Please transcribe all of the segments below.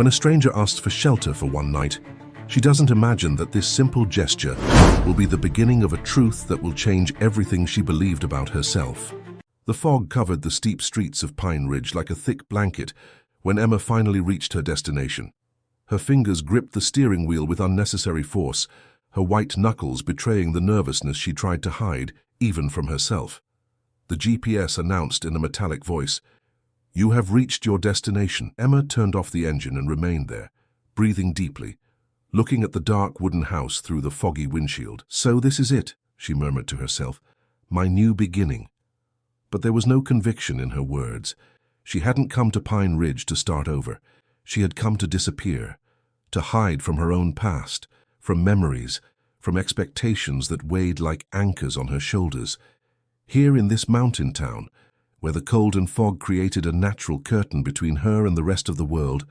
When a stranger asks for shelter for one night, she doesn't imagine that this simple gesture will be the beginning of a truth that will change everything she believed about herself. The fog covered the steep streets of Pine Ridge like a thick blanket when Emma finally reached her destination. Her fingers gripped the steering wheel with unnecessary force, her white knuckles betraying the nervousness she tried to hide, even from herself. The GPS announced in a metallic voice, "You have reached your destination." Emma turned off the engine and remained there, breathing deeply, looking at the dark wooden house through the foggy windshield. "So this is it," she murmured to herself, "my new beginning." But there was no conviction in her words. She hadn't come to Pine Ridge to start over. She had come to disappear, to hide from her own past, from memories, from expectations that weighed like anchors on her shoulders. Here in this mountain town, where the cold and fog created a natural curtain between her and the rest of the world,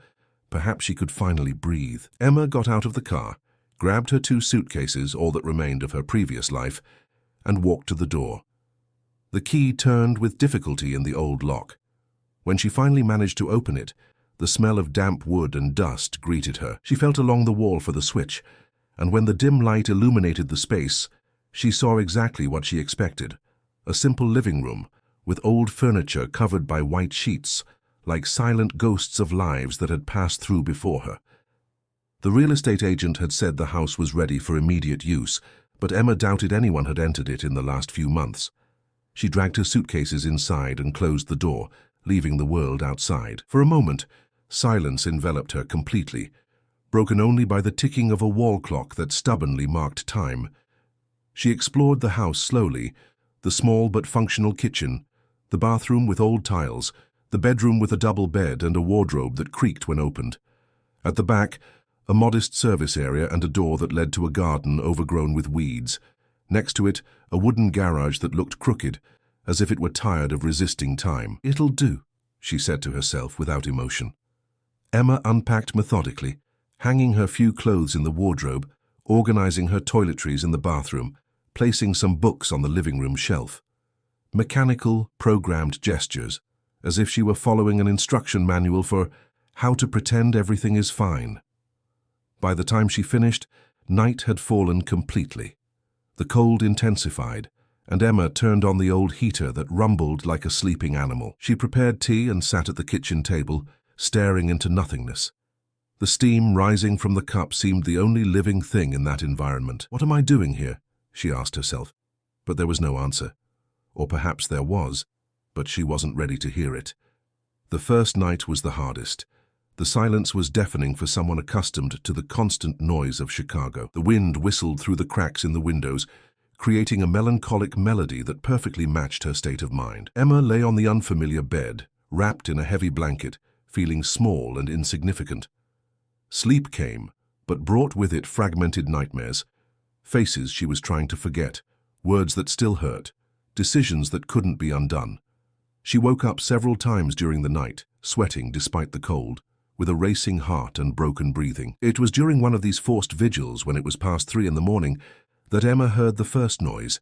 perhaps she could finally breathe. Emma got out of the car, grabbed her 2 suitcases, all that remained of her previous life, and walked to the door. The key turned with difficulty in the old lock. When she finally managed to open it, the smell of damp wood and dust greeted her. She felt along the wall for the switch, and when the dim light illuminated the space, she saw exactly what she expected. A simple living room, with old furniture covered by white sheets, like silent ghosts of lives that had passed through before her. The real estate agent had said the house was ready for immediate use, but Emma doubted anyone had entered it in the last few months. She dragged her suitcases inside and closed the door, leaving the world outside. For a moment, silence enveloped her completely, broken only by the ticking of a wall clock that stubbornly marked time. She explored the house slowly, the small but functional kitchen, the bathroom with old tiles, the bedroom with a double bed and a wardrobe that creaked when opened. At the back, a modest service area and a door that led to a garden overgrown with weeds. Next to it, a wooden garage that looked crooked, as if it were tired of resisting time. "It'll do," she said to herself without emotion. Emma unpacked methodically, hanging her few clothes in the wardrobe, organizing her toiletries in the bathroom, placing some books on the living room shelf. Mechanical, programmed gestures, as if she were following an instruction manual for how to pretend everything is fine. By the time she finished, night had fallen completely. The cold intensified, and Emma turned on the old heater that rumbled like a sleeping animal. She prepared tea and sat at the kitchen table, staring into nothingness. The steam rising from the cup seemed the only living thing in that environment. "What am I doing here?" she asked herself. But there was no answer. Or perhaps there was, but she wasn't ready to hear it. The first night was the hardest. The silence was deafening for someone accustomed to the constant noise of Chicago. The wind whistled through the cracks in the windows, creating a melancholic melody that perfectly matched her state of mind. Emma lay on the unfamiliar bed, wrapped in a heavy blanket, feeling small and insignificant. Sleep came, but brought with it fragmented nightmares, faces she was trying to forget, words that still hurt, decisions that couldn't be undone. She woke up several times during the night, sweating despite the cold, with a racing heart and broken breathing. It was during one of these forced vigils, when it was past 3 in the morning, that Emma heard the first noise.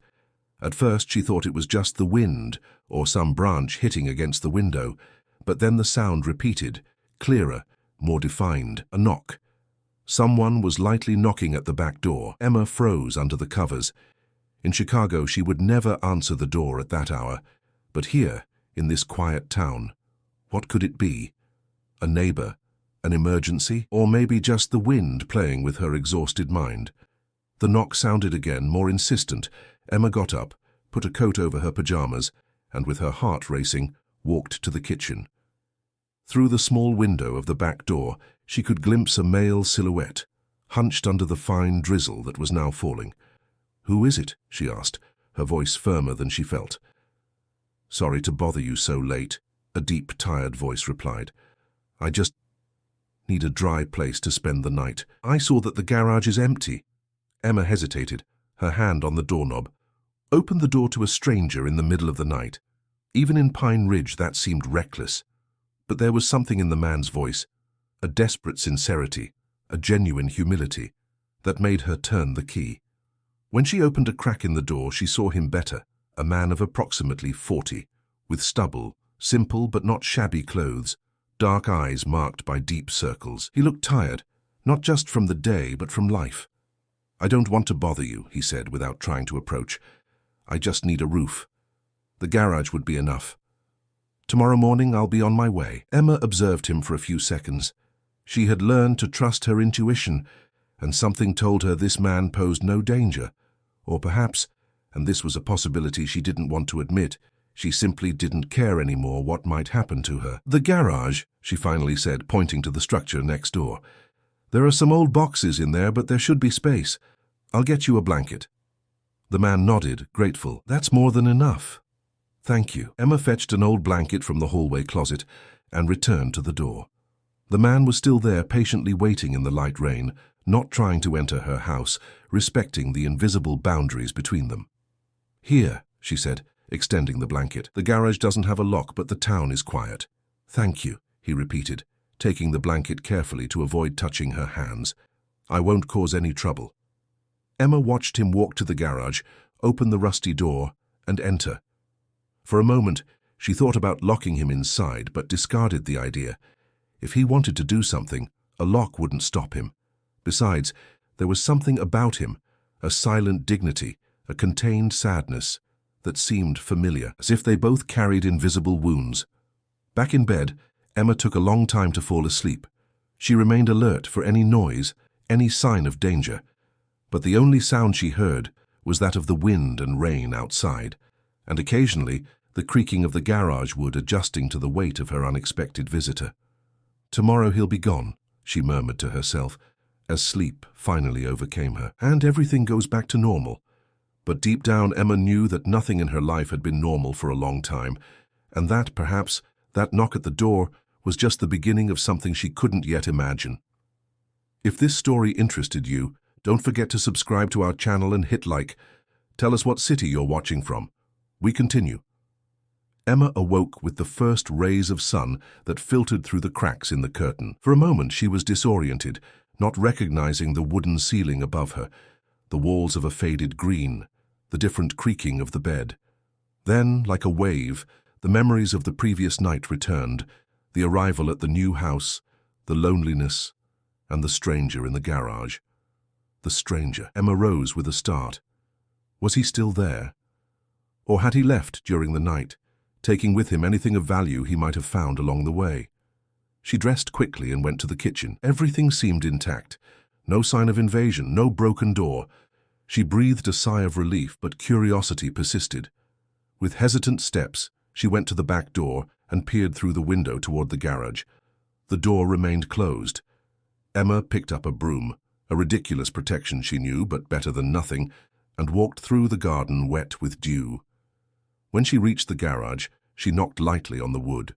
At first she thought it was just the wind or some branch hitting against the window, but then the sound repeated, clearer, more defined, a knock. Someone was lightly knocking at the back door. Emma froze under the covers. In Chicago, she would never answer the door at that hour, but here, in this quiet town, what could it be? A neighbor? An emergency? Or maybe just the wind playing with her exhausted mind? The knock sounded again, more insistent. Emma got up, put a coat over her pajamas, and with her heart racing, walked to the kitchen. Through the small window of the back door, she could glimpse a male silhouette, hunched under the fine drizzle that was now falling. "Who is it?" she asked, her voice firmer than she felt. "Sorry to bother you so late," a deep, tired voice replied. "I just need a dry place to spend the night. I saw that the garage is empty." Emma hesitated, her hand on the doorknob. Open the door to a stranger in the middle of the night. Even in Pine Ridge, that seemed reckless. But there was something in the man's voice, a desperate sincerity, a genuine humility, that made her turn the key. When she opened a crack in the door, she saw him better, a man of approximately 40, with stubble, simple but not shabby clothes, dark eyes marked by deep circles. He looked tired, not just from the day, but from life. "I don't want to bother you," he said without trying to approach. "I just need a roof. The garage would be enough. Tomorrow morning I'll be on my way." Emma observed him for a few seconds. She had learned to trust her intuition, and something told her this man posed no danger. Or perhaps, and this was a possibility she didn't want to admit, she simply didn't care anymore what might happen to her. "The garage," she finally said, pointing to the structure next door. "There are some old boxes in there, but there should be space. I'll get you a blanket." The man nodded, grateful. "That's more than enough. Thank you." Emma fetched an old blanket from the hallway closet and returned to the door. The man was still there, patiently waiting in the light rain, not trying to enter her house, respecting the invisible boundaries between them. "Here," she said, extending the blanket. "The garage doesn't have a lock, but the town is quiet." "Thank you," he repeated, taking the blanket carefully to avoid touching her hands. "I won't cause any trouble." Emma watched him walk to the garage, open the rusty door, and enter. For a moment, she thought about locking him inside, but discarded the idea. If he wanted to do something, a lock wouldn't stop him. Besides, there was something about him, a silent dignity, a contained sadness, that seemed familiar, as if they both carried invisible wounds. Back in bed, Emma took a long time to fall asleep. She remained alert for any noise, any sign of danger. But the only sound she heard was that of the wind and rain outside, and occasionally the creaking of the garage wood adjusting to the weight of her unexpected visitor. "Tomorrow he'll be gone," she murmured to herself, as sleep finally overcame her. "And everything goes back to normal." But deep down, Emma knew that nothing in her life had been normal for a long time, and that, perhaps, that knock at the door was just the beginning of something she couldn't yet imagine. If this story interested you, don't forget to subscribe to our channel and hit like. Tell us what city you're watching from. We continue. Emma awoke with the first rays of sun that filtered through the cracks in the curtain. For a moment she was disoriented, not recognizing the wooden ceiling above her, the walls of a faded green, the different creaking of the bed. Then, like a wave, the memories of the previous night returned, the arrival at the new house, the loneliness, and the stranger in the garage. The stranger. Emma rose with a start. Was he still there? Or had he left during the night, taking with him anything of value he might have found along the way? She dressed quickly and went to the kitchen. Everything seemed intact. No sign of invasion, no broken door. She breathed a sigh of relief, but curiosity persisted. With hesitant steps, she went to the back door and peered through the window toward the garage. The door remained closed. Emma picked up a broom, a ridiculous protection she knew, but better than nothing, and walked through the garden wet with dew. When she reached the garage, she knocked lightly on the wood.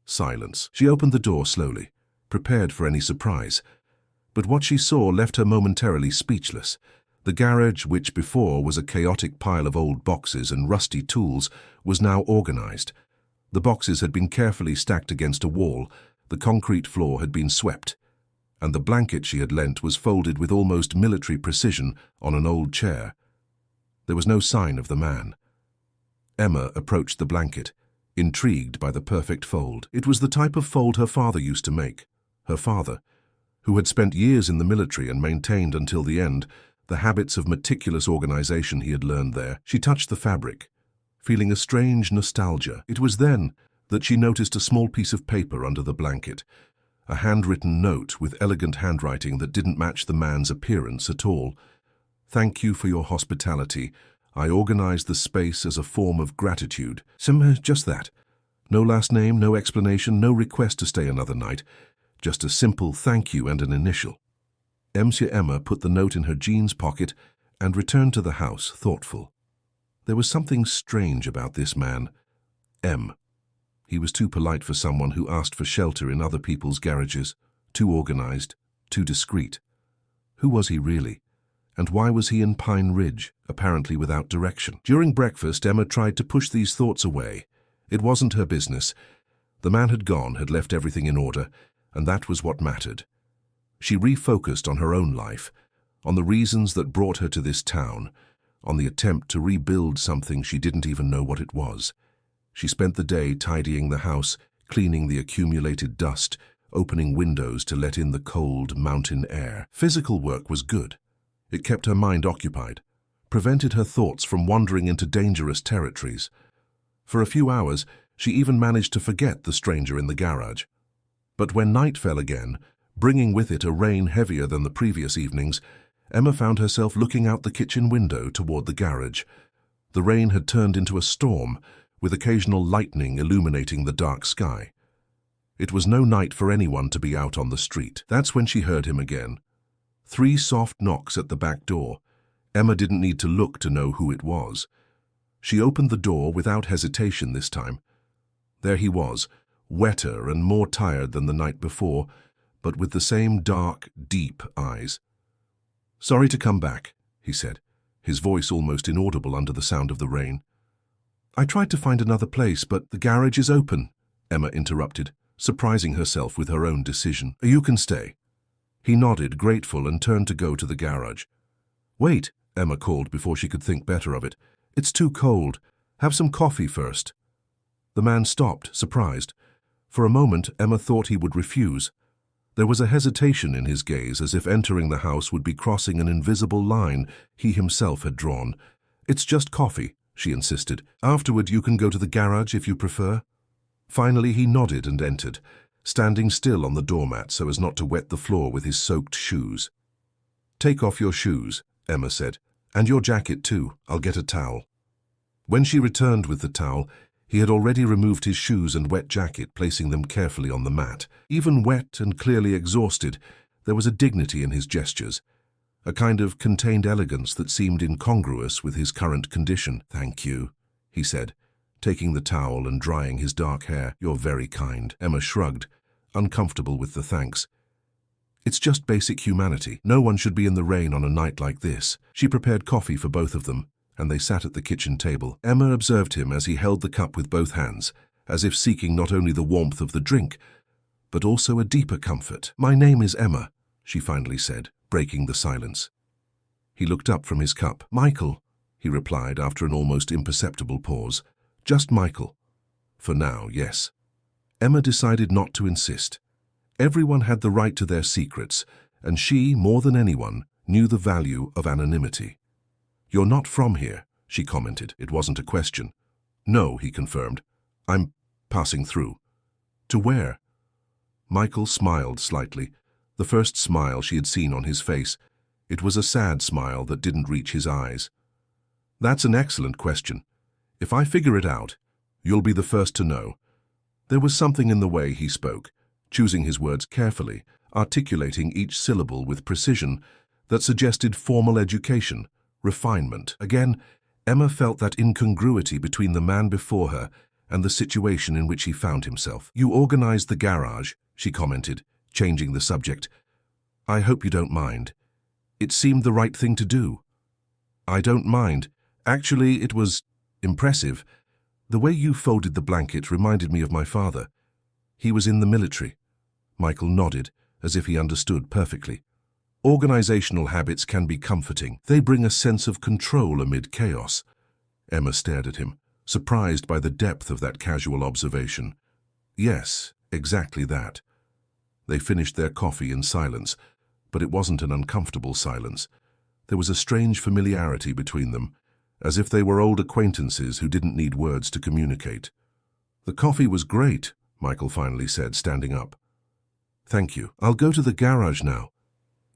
Silence. She opened the door slowly, prepared for any surprise. But what she saw left her momentarily speechless. The garage, which before was a chaotic pile of old boxes and rusty tools, was now organized. The boxes had been carefully stacked against a wall, the concrete floor had been swept, and the blanket she had lent was folded with almost military precision on an old chair. There was no sign of the man. Emma approached the blanket, intrigued by the perfect fold. It was the type of fold her father used to make. Her father, who had spent years in the military and maintained until the end the habits of meticulous organization he had learned there. She touched the fabric, feeling a strange nostalgia. It was then that she noticed a small piece of paper under the blanket, a handwritten note with elegant handwriting that didn't match the man's appearance at all. "Thank you for your hospitality. I organized the space as a form of gratitude." Just that. No last name, no explanation, no request to stay another night. Just a simple thank you and an initial. Emma put the note in her jeans pocket and returned to the house, thoughtful. There was something strange about this man. He was too polite for someone who asked for shelter in other people's garages, too organized, too discreet. Who was he really? And why was he in Pine Ridge, apparently without direction? During breakfast, Emma tried to push these thoughts away. It wasn't her business. The man had gone, had left everything in order, and that was what mattered. She refocused on her own life, on the reasons that brought her to this town, on the attempt to rebuild something she didn't even know what it was. She spent the day tidying the house, cleaning the accumulated dust, opening windows to let in the cold mountain air. Physical work was good. It kept her mind occupied, prevented her thoughts from wandering into dangerous territories. For a few hours, she even managed to forget the stranger in the garage. But when night fell again, bringing with it a rain heavier than the previous evenings, Emma found herself looking out the kitchen window toward the garage. The rain had turned into a storm, with occasional lightning illuminating the dark sky. It was no night for anyone to be out on the street. That's when she heard him again. 3 soft knocks at the back door. Emma didn't need to look to know who it was. She opened the door without hesitation this time. There he was, wetter and more tired than the night before, but with the same dark, deep eyes. "Sorry to come back," he said, his voice almost inaudible under the sound of the rain. "I tried to find another place, but the garage is open," Emma interrupted, surprising herself with her own decision. "You can stay." He nodded, grateful, and turned to go to the garage. "Wait," Emma called before she could think better of it. "It's too cold. Have some coffee first." The man stopped, surprised. For a moment, Emma thought he would refuse. There was a hesitation in his gaze, as if entering the house would be crossing an invisible line he himself had drawn. "It's just coffee," she insisted. "Afterward, you can go to the garage if you prefer." Finally, he nodded and entered, standing still on the doormat so as not to wet the floor with his soaked shoes. "Take off your shoes," Emma said, "and your jacket too. I'll get a towel." When she returned with the towel, he had already removed his shoes and wet jacket, placing them carefully on the mat. Even wet and clearly exhausted, there was a dignity in his gestures, a kind of contained elegance that seemed incongruous with his current condition. "Thank you," he said, taking the towel and drying his dark hair. "You're very kind." Emma shrugged, uncomfortable with the thanks. "It's just basic humanity. No one should be in the rain on a night like this." She prepared coffee for both of them, and they sat at the kitchen table. Emma observed him as he held the cup with both hands, as if seeking not only the warmth of the drink, but also a deeper comfort. "My name is Emma," she finally said, breaking the silence. He looked up from his cup. "Michael," he replied after an almost imperceptible pause. "Just Michael." "For now, yes." Emma decided not to insist. Everyone had the right to their secrets, and she, more than anyone, knew the value of anonymity. "You're not from here," she commented. It wasn't a question. "No," he confirmed. "I'm passing through." "To where?" Michael smiled slightly, the first smile she had seen on his face. It was a sad smile that didn't reach his eyes. "That's an excellent question. If I figure it out, you'll be the first to know." There was something in the way he spoke, choosing his words carefully, articulating each syllable with precision, that suggested formal education, refinement. Again, Emma felt that incongruity between the man before her and the situation in which he found himself. "You organized the garage," she commented, changing the subject. "I hope you don't mind. It seemed the right thing to do." "I don't mind. Actually, it was impressive. The way you folded the blanket reminded me of my father. He was in the military." Michael nodded, as if he understood perfectly. "Organizational habits can be comforting. They bring a sense of control amid chaos." Emma stared at him, surprised by the depth of that casual observation. "Yes, exactly that." They finished their coffee in silence, but it wasn't an uncomfortable silence. There was a strange familiarity between them, as if they were old acquaintances who didn't need words to communicate. "The coffee was great," Michael finally said, standing up. "Thank you. I'll go to the garage now."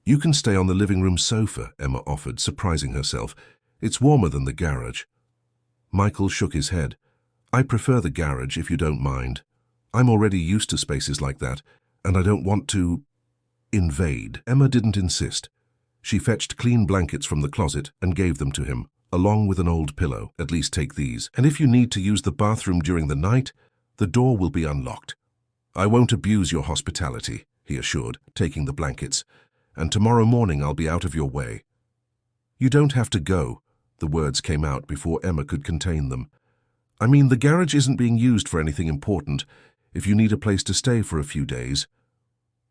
"You can stay on the living room sofa," Emma offered, surprising herself. "It's warmer than the garage." Michael shook his head. "I prefer the garage if you don't mind. I'm already used to spaces like that, and I don't want to invade." Emma didn't insist. She fetched clean blankets from the closet and gave them to him, along with an old pillow. "At least take these. And if you need to use the bathroom during the night, the door will be unlocked." "I won't abuse your hospitality," he assured, taking the blankets. "And tomorrow morning I'll be out of your way." "You don't have to go." The words came out before Emma could contain them. "I mean, the garage isn't being used for anything important. If you need a place to stay for a few days."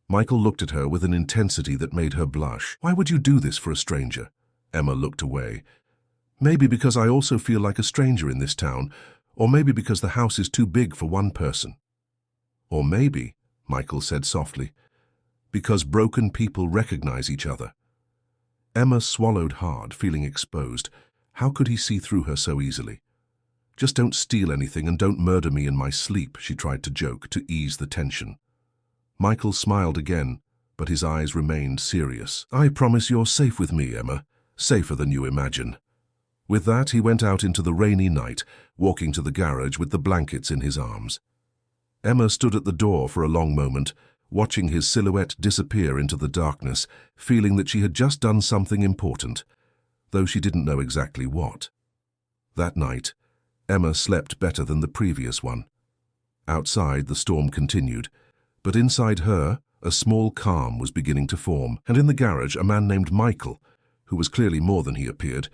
Michael looked at her with an intensity that made her blush. "Why would you do this for a stranger?" Emma looked away. "Maybe because I also feel like a stranger in this town, or maybe because the house is too big for one person." Or maybe, Michael said softly, because broken people recognize each other. Emma swallowed hard, feeling exposed. How could he see through her so easily? Just don't steal anything and don't murder me in my sleep, she tried to joke to ease the tension. Michael smiled again, but his eyes remained serious. I promise you're safe with me, Emma. Safer than you imagine. With that, he went out into the rainy night, walking to the garage with the blankets in his arms. Emma stood at the door for a long moment, watching his silhouette disappear into the darkness, feeling that she had just done something important, though she didn't know exactly what. That night, Emma slept better than the previous one. Outside, the storm continued, but inside her, a small calm was beginning to form, and in the garage, a man named Michael, who was clearly more than he appeared,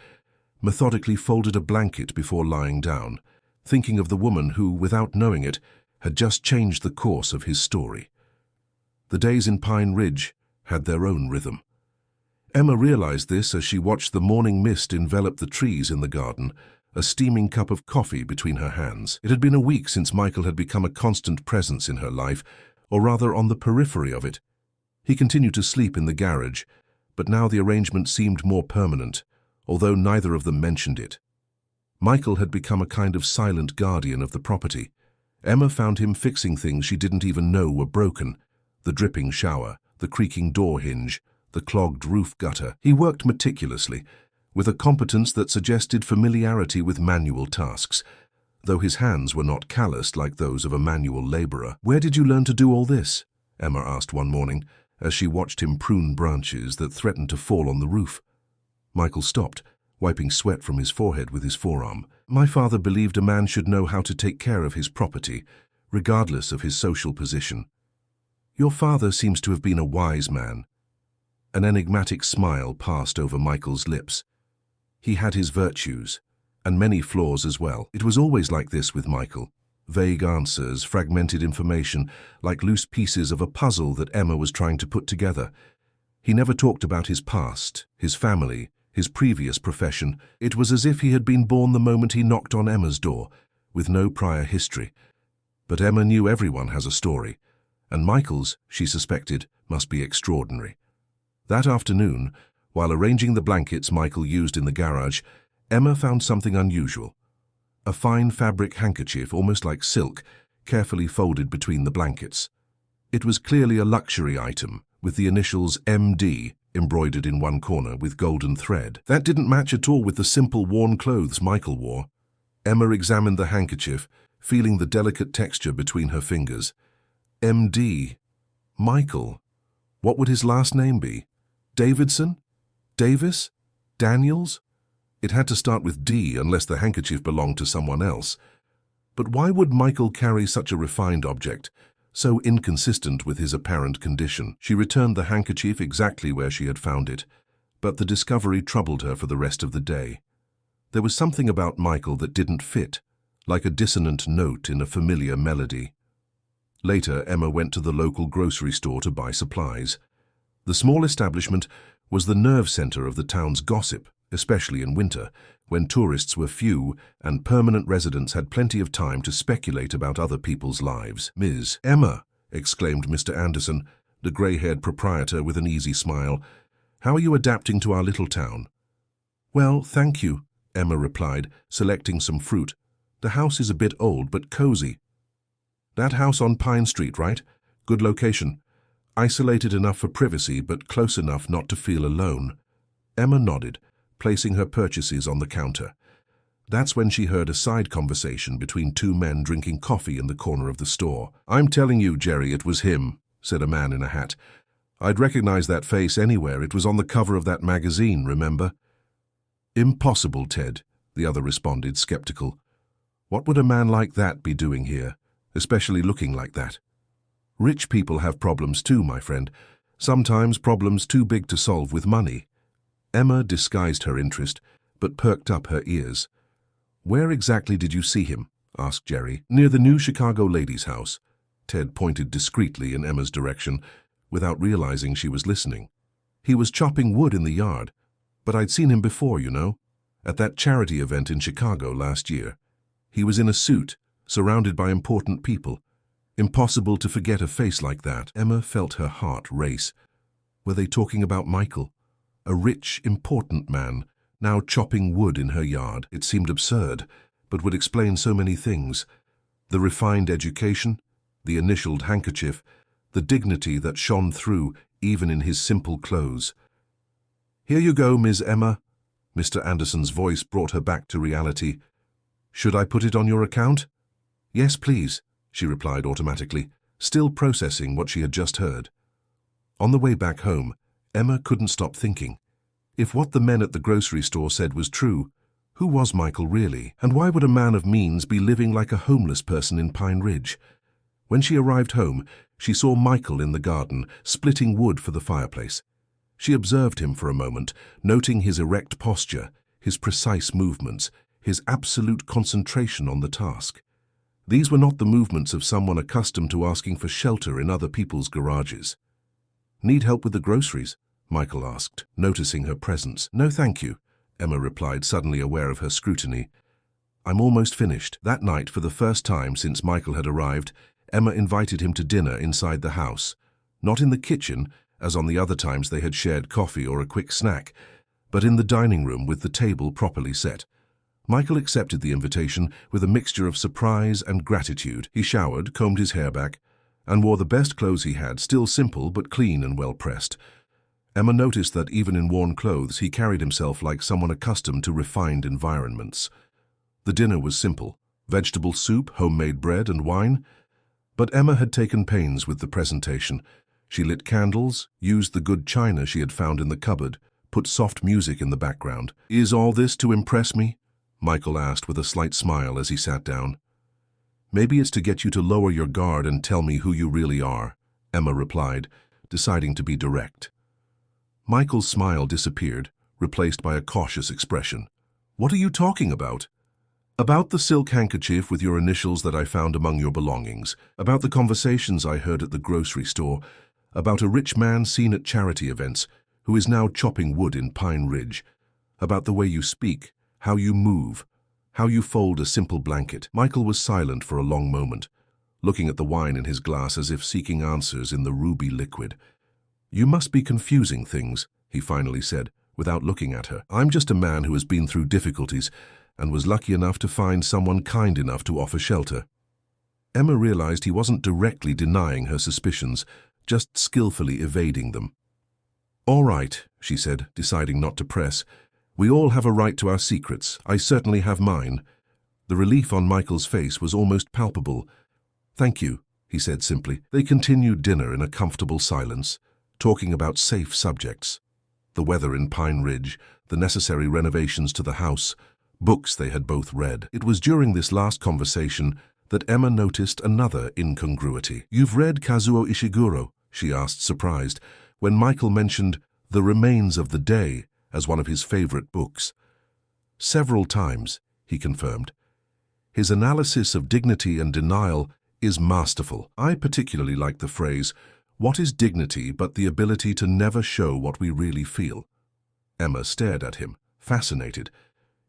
methodically folded a blanket before lying down, thinking of the woman who, without knowing it, had just changed the course of his story. The days in Pine Ridge had their own rhythm. Emma realized this as she watched the morning mist envelop the trees in the garden, a steaming cup of coffee between her hands. It had been a week since Michael had become a constant presence in her life, or rather on the periphery of it. He continued to sleep in the garage, but now the arrangement seemed more permanent, although neither of them mentioned it. Michael had become a kind of silent guardian of the property. Emma found him fixing things she didn't even know were broken: the dripping shower, the creaking door hinge, the clogged roof gutter. He worked meticulously, with a competence that suggested familiarity with manual tasks, though his hands were not calloused like those of a manual laborer. Where did you learn to do all this? Emma asked one morning, as she watched him prune branches that threatened to fall on the roof. Michael stopped, wiping sweat from his forehead with his forearm. My father believed a man should know how to take care of his property, regardless of his social position. Your father seems to have been a wise man. An enigmatic smile passed over Michael's lips. He had his virtues, and many flaws as well. It was always like this with Michael. Vague answers, fragmented information, like loose pieces of a puzzle that Emma was trying to put together. He never talked about his past, his family, his previous profession. It was as if he had been born the moment he knocked on Emma's door, with no prior history. But Emma knew everyone has a story, and Michael's, she suspected, must be extraordinary. That afternoon, while arranging the blankets Michael used in the garage, Emma found something unusual. A fine fabric handkerchief, almost like silk, carefully folded between the blankets. It was clearly a luxury item, with the initials MD embroidered in one corner with golden thread. That didn't match at all with the simple worn clothes Michael wore. Emma examined the handkerchief, feeling the delicate texture between her fingers. MD. Michael. What would his last name be? Davidson? Davis? Daniels? It had to start with D unless the handkerchief belonged to someone else. But why would Michael carry such a refined object, so inconsistent with his apparent condition? She returned the handkerchief exactly where she had found it, but the discovery troubled her for the rest of the day. There was something about Michael that didn't fit, like a dissonant note in a familiar melody. Later, Emma went to the local grocery store to buy supplies. The small establishment was the nerve center of the town's gossip, especially in winter, when tourists were few and permanent residents had plenty of time to speculate about other people's lives. Ms. Emma, exclaimed Mr. Anderson, the grey-haired proprietor with an easy smile, how are you adapting to our little town? Well, thank you, Emma replied, selecting some fruit. The house is a bit old but cozy. That house on Pine Street, right? Good location. Isolated enough for privacy, but close enough not to feel alone. Emma nodded, placing her purchases on the counter. That's when she heard a side conversation between two men drinking coffee in the corner of the store. I'm telling you, Jerry, it was him, said a man in a hat. I'd recognize that face anywhere. It was on the cover of that magazine, remember? Impossible, Ted, the other responded, skeptical. What would a man like that be doing here, especially looking like that? Rich people have problems too, my friend. Sometimes problems too big to solve with money. Emma disguised her interest, but perked up her ears. Where exactly did you see him? Asked Jerry. Near the new Chicago ladies' house. Ted pointed discreetly in Emma's direction, without realizing she was listening. He was chopping wood in the yard, but I'd seen him before, you know, at that charity event in Chicago last year. He was in a suit, surrounded by important people. Impossible to forget a face like that. Emma felt her heart race. Were they talking about Michael? A rich, important man, now chopping wood in her yard. It seemed absurd, but would explain so many things. The refined education, the initialed handkerchief, the dignity that shone through even in his simple clothes. "Here you go, Miss Emma." Mr. Anderson's voice brought her back to reality. "Should I put it on your account?" "Yes, please," she replied automatically, still processing what she had just heard. On the way back home, Emma couldn't stop thinking. If what the men at the grocery store said was true, who was Michael really? And why would a man of means be living like a homeless person in Pine Ridge? When she arrived home, she saw Michael in the garden, splitting wood for the fireplace. She observed him for a moment, noting his erect posture, his precise movements, his absolute concentration on the task. These were not the movements of someone accustomed to asking for shelter in other people's garages. "Need help with the groceries?" Michael asked, noticing her presence. "No, thank you," Emma replied, suddenly aware of her scrutiny. "I'm almost finished." That night, for the first time since Michael had arrived, Emma invited him to dinner inside the house. Not in the kitchen, as on the other times they had shared coffee or a quick snack, but in the dining room with the table properly set. Michael accepted the invitation with a mixture of surprise and gratitude. He showered, combed his hair back, and wore the best clothes he had, still simple but clean and well-pressed. Emma noticed that even in worn clothes he carried himself like someone accustomed to refined environments. The dinner was simple: vegetable soup, homemade bread, and wine. But Emma had taken pains with the presentation. She lit candles, used the good china she had found in the cupboard, put soft music in the background. "Is all this to impress me?" Michael asked with a slight smile as he sat down. "Maybe it's to get you to lower your guard and tell me who you really are," Emma replied, deciding to be direct. Michael's smile disappeared, replaced by a cautious expression. "What are you talking about?" "About the silk handkerchief with your initials that I found among your belongings, about the conversations I heard at the grocery store, about a rich man seen at charity events who is now chopping wood in Pine Ridge, about the way you speak, how you move, how you fold a simple blanket." Michael was silent for a long moment, looking at the wine in his glass as if seeking answers in the ruby liquid. "You must be confusing things," he finally said, without looking at her. "I'm just a man who has been through difficulties and was lucky enough to find someone kind enough to offer shelter." Emma realized he wasn't directly denying her suspicions, just skillfully evading them. "All right," she said, deciding not to press. "We all have a right to our secrets. I certainly have mine." The relief on Michael's face was almost palpable. "Thank you," he said simply. They continued dinner in a comfortable silence, talking about safe subjects: the weather in Pine Ridge, the necessary renovations to the house, books they had both read. It was during this last conversation that Emma noticed another incongruity. "You've read Kazuo Ishiguro?" she asked, surprised, when Michael mentioned The Remains of the Day as one of his favorite books. "Several times," he confirmed. "His analysis of dignity and denial is masterful. I particularly like the phrase, 'What is dignity but the ability to never show what we really feel?'" Emma stared at him, fascinated.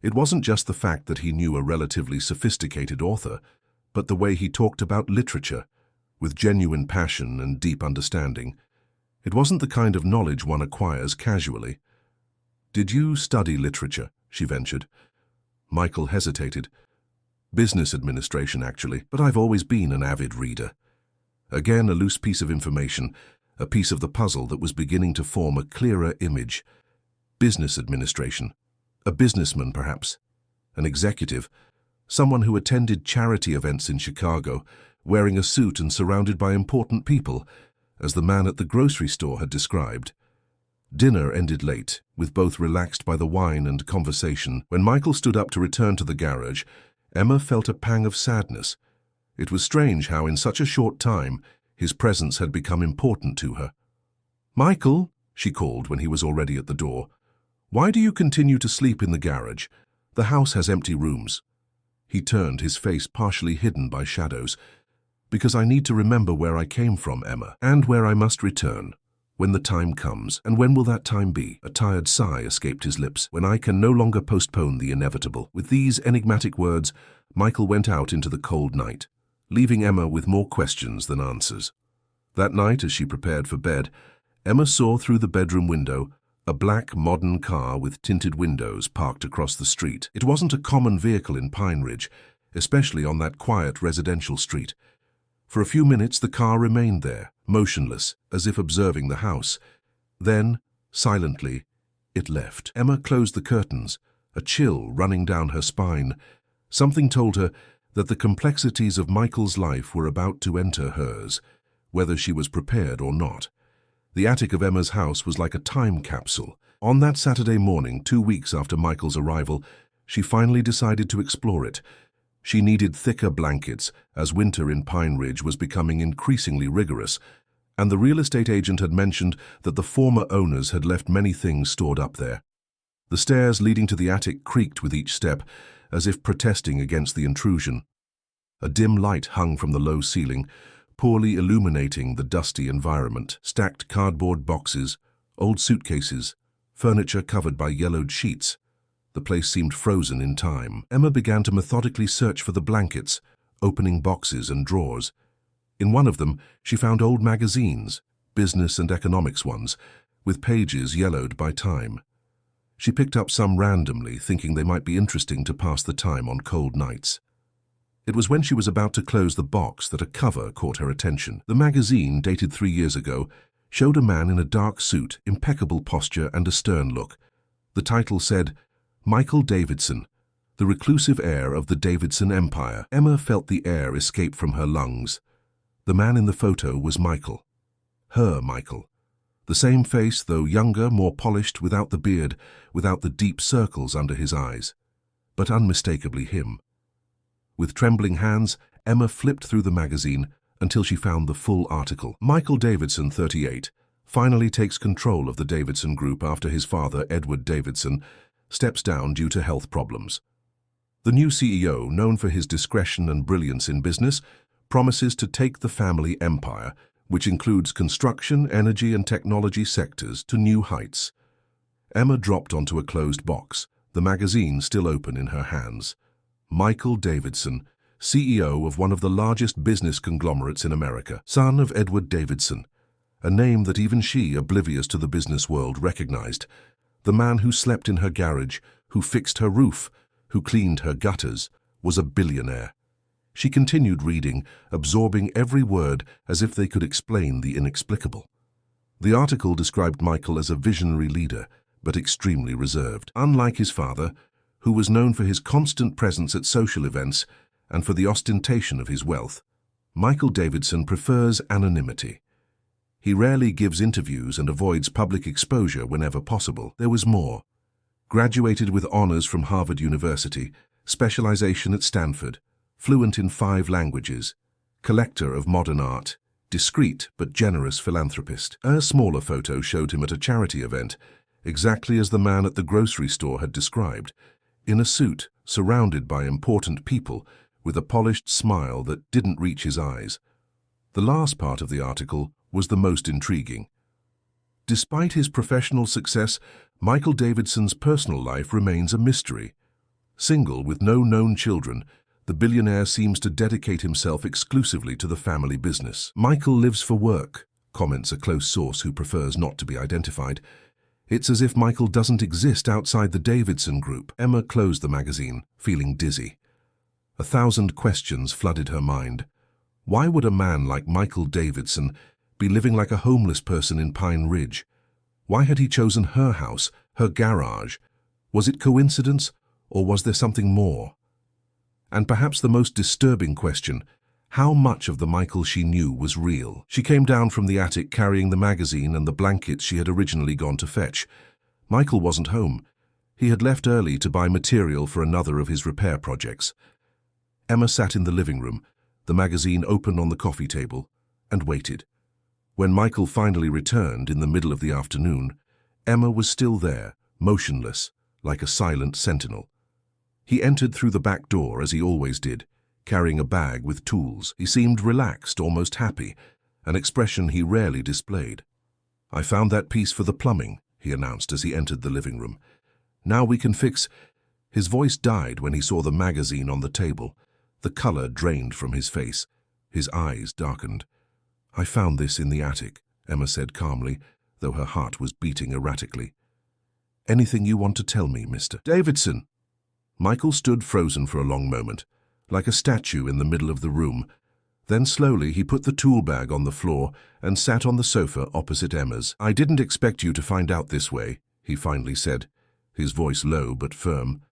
It wasn't just the fact that he knew a relatively sophisticated author, but the way he talked about literature, with genuine passion and deep understanding. It wasn't the kind of knowledge one acquires casually. "Did you study literature?" she ventured. Michael hesitated. "Business administration, actually, but I've always been an avid reader." Again, a loose piece of information, a piece of the puzzle that was beginning to form a clearer image. Business administration. A businessman, perhaps. An executive. Someone who attended charity events in Chicago, wearing a suit and surrounded by important people, as the man at the grocery store had described. Dinner ended late, with both relaxed by the wine and conversation. When Michael stood up to return to the garage, Emma felt a pang of sadness. It was strange how, in such a short time, his presence had become important to her. "Michael," she called when he was already at the door, "why do you continue to sleep in the garage? The house has empty rooms." He turned, his face partially hidden by shadows. "Because I need to remember where I came from, Emma, and where I must return, when the time comes." "And when will that time be?" A tired sigh escaped his lips. "When I can no longer postpone the inevitable." With these enigmatic words, Michael went out into the cold night. leaving Emma with more questions than answers. That night, as she prepared for bed, Emma saw through the bedroom window a black modern car with tinted windows parked across the street. It wasn't a common vehicle in Pine Ridge, especially on that quiet residential street. For a few minutes the car remained there, motionless, as if observing the house. Then, silently, it left. Emma closed the curtains, a chill running down her spine. Something told her that the complexities of Michael's life were about to enter hers, whether she was prepared or not. The attic of Emma's house was like a time capsule. On that Saturday morning, 2 weeks after Michael's arrival, she finally decided to explore it. She needed thicker blankets, as winter in Pine Ridge was becoming increasingly rigorous, and the real estate agent had mentioned that the former owners had left many things stored up there. The stairs leading to the attic creaked with each step, as if protesting against the intrusion. A dim light hung from the low ceiling, poorly illuminating the dusty environment. Stacked cardboard boxes, old suitcases, furniture covered by yellowed sheets. The place seemed frozen in time. Emma began to methodically search for the blankets, opening boxes and drawers. In one of them, she found old magazines, business and economics ones, with pages yellowed by time. She picked up some randomly, thinking they might be interesting to pass the time on cold nights. It was when she was about to close the box that a cover caught her attention. The magazine, dated 3 years ago, showed a man in a dark suit, impeccable posture and a stern look. The title said, "Michael Davidson, the reclusive heir of the Davidson Empire." Emma felt the air escape from her lungs. The man in the photo was Michael. Her Michael. The same face, though younger, more polished, without the beard, without the deep circles under his eyes. But unmistakably him. With trembling hands, Emma flipped through the magazine until she found the full article. Michael Davidson, 38, finally takes control of the Davidson Group after his father, Edward Davidson, steps down due to health problems. The new CEO, known for his discretion and brilliance in business, promises to take the family empire, which includes construction, energy and technology sectors, to new heights. Emma dropped onto a closed box, the magazine still open in her hands. Michael Davidson, CEO of one of the largest business conglomerates in America, son of Edward Davidson, a name that even she, oblivious to the business world, recognized. The man who slept in her garage, who fixed her roof, who cleaned her gutters, was a billionaire. She continued reading, absorbing every word as if they could explain the inexplicable. The article described Michael as a visionary leader, but extremely reserved. Unlike his father, who was known for his constant presence at social events and for the ostentation of his wealth, Michael Davidson prefers anonymity. He rarely gives interviews and avoids public exposure whenever possible. There was more. Graduated with honors from Harvard University, specialization at Stanford, fluent in 5 languages, collector of modern art, discreet but generous philanthropist. A smaller photo showed him at a charity event, exactly as the man at the grocery store had described, in a suit, surrounded by important people, with a polished smile that didn't reach his eyes. The last part of the article was the most intriguing. Despite his professional success, Michael Davidson's personal life remains a mystery. Single with no known children, the billionaire seems to dedicate himself exclusively to the family business. "Michael lives for work," comments a close source who prefers not to be identified. "It's as if Michael doesn't exist outside the Davidson Group." Emma closed the magazine, feeling dizzy. 1,000 questions flooded her mind. Why would a man like Michael Davidson be living like a homeless person in Pine Ridge? Why had he chosen her house, her garage? Was it coincidence, or was there something more? And perhaps the most disturbing question, how much of the Michael she knew was real? She came down from the attic carrying the magazine and the blankets she had originally gone to fetch. Michael wasn't home. He had left early to buy material for another of his repair projects. Emma sat in the living room, the magazine open on the coffee table, and waited. When Michael finally returned in the middle of the afternoon, Emma was still there, motionless, like a silent sentinel. He entered through the back door as he always did, carrying a bag with tools. He seemed relaxed, almost happy, an expression he rarely displayed. "I found that piece for the plumbing," he announced as he entered the living room. "Now we can fix—" His voice died when he saw the magazine on the table. The color drained from his face. His eyes darkened. "I found this in the attic," Emma said calmly, though her heart was beating erratically. "Anything you want to tell me, Mr. Davidson?" Michael stood frozen for a long moment, like a statue in the middle of the room. Then slowly he put the tool bag on the floor and sat on the sofa opposite Emma's. "I didn't expect you to find out this way," he finally said, his voice low but firm.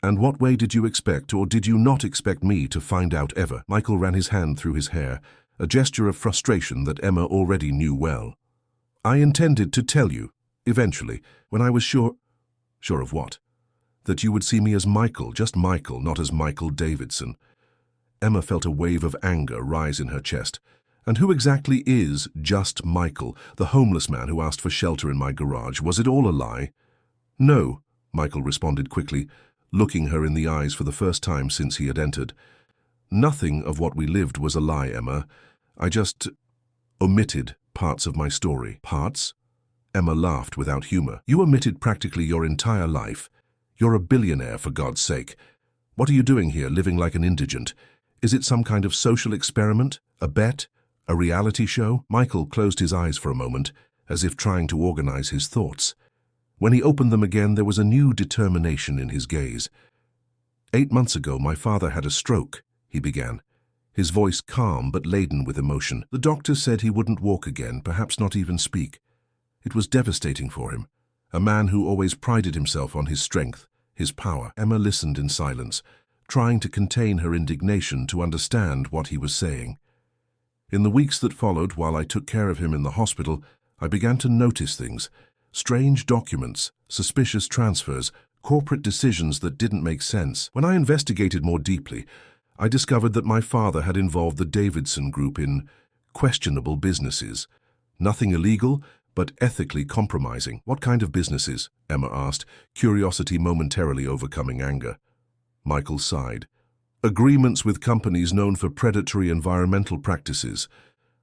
"And what way did you expect, or did you not expect me to find out ever?" Michael ran his hand through his hair, a gesture of frustration that Emma already knew well. "I intended to tell you, eventually, when I was sure—" "Sure of what?" "That you would see me as Michael, just Michael, not as Michael Davidson." Emma felt a wave of anger rise in her chest. "And who exactly is just Michael, the homeless man who asked for shelter in my garage? Was it all a lie?" "No," Michael responded quickly, looking her in the eyes for the first time since he had entered. "Nothing of what we lived was a lie, Emma. I just omitted parts of my story." "Parts?" Emma laughed without humor. "You omitted practically your entire life. You're a billionaire, for God's sake. What are you doing here, living like an indigent? Is it some kind of social experiment? A bet? A reality show?" Michael closed his eyes for a moment, as if trying to organize his thoughts. When he opened them again, there was a new determination in his gaze. "8 months ago, my father had a stroke," he began, his voice calm but laden with emotion. "The doctor said he wouldn't walk again, perhaps not even speak. It was devastating for him, a man who always prided himself on his strength, his power." Emma listened in silence, trying to contain her indignation to understand what he was saying. "In the weeks that followed, while I took care of him in the hospital, I began to notice things. Strange documents, suspicious transfers, corporate decisions that didn't make sense. When I investigated more deeply, I discovered that my father had involved the Davidson Group in questionable businesses. Nothing illegal, but ethically compromising." "What kind of businesses?" Emma asked, curiosity momentarily overcoming anger. Michael sighed. "Agreements with companies known for predatory environmental practices,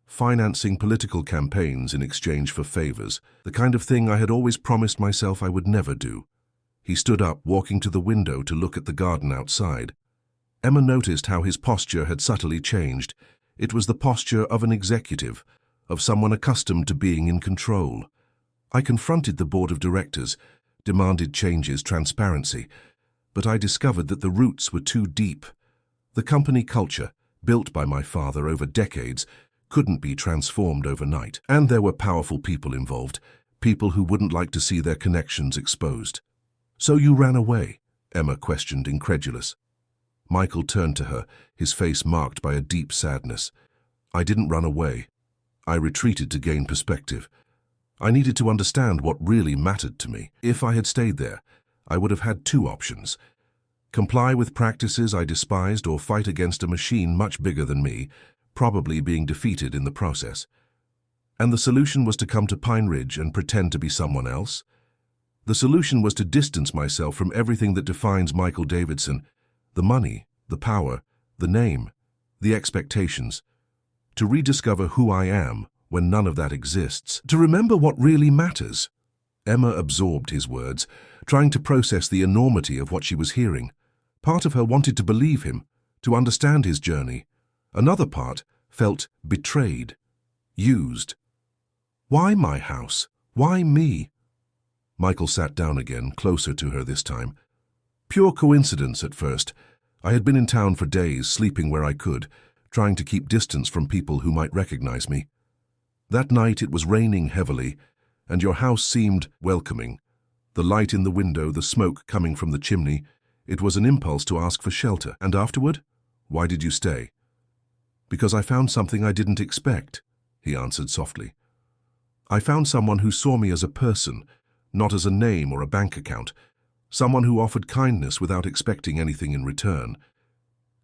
financing political campaigns in exchange for favors, the kind of thing I had always promised myself I would never do." He stood up, walking to the window to look at the garden outside. Emma noticed how his posture had subtly changed. It was the posture of an executive, of someone accustomed to being in control. "I confronted the board of directors, demanded changes, transparency, but I discovered that the roots were too deep. The company culture, built by my father over decades, couldn't be transformed overnight. And there were powerful people involved, people who wouldn't like to see their connections exposed." "So you ran away?" Emma questioned, incredulous. Michael turned to her, his face marked by a deep sadness. "I didn't run away. I retreated to gain perspective. I needed to understand what really mattered to me. If I had stayed there, I would have had 2 options. Comply with practices I despised or fight against a machine much bigger than me, probably being defeated in the process. And the solution was to come to Pine Ridge and pretend to be someone else. The solution was to distance myself from everything that defines Michael Davidson, the money, the power, the name, the expectations. To rediscover who I am when none of that exists. To remember what really matters." Emma absorbed his words, trying to process the enormity of what she was hearing. Part of her wanted to believe him, to understand his journey. Another part felt betrayed, used. "Why my house? Why me?" Michael sat down again, closer to her this time. "Pure coincidence at first. I had been in town for days, sleeping where I could, trying to keep distance from people who might recognize me. That night it was raining heavily, and your house seemed welcoming. The light in the window, the smoke coming from the chimney. It was an impulse to ask for shelter. And afterward? Why did you stay?" "Because I found something I didn't expect," he answered softly. "I found someone who saw me as a person, not as a name or a bank account. Someone who offered kindness without expecting anything in return.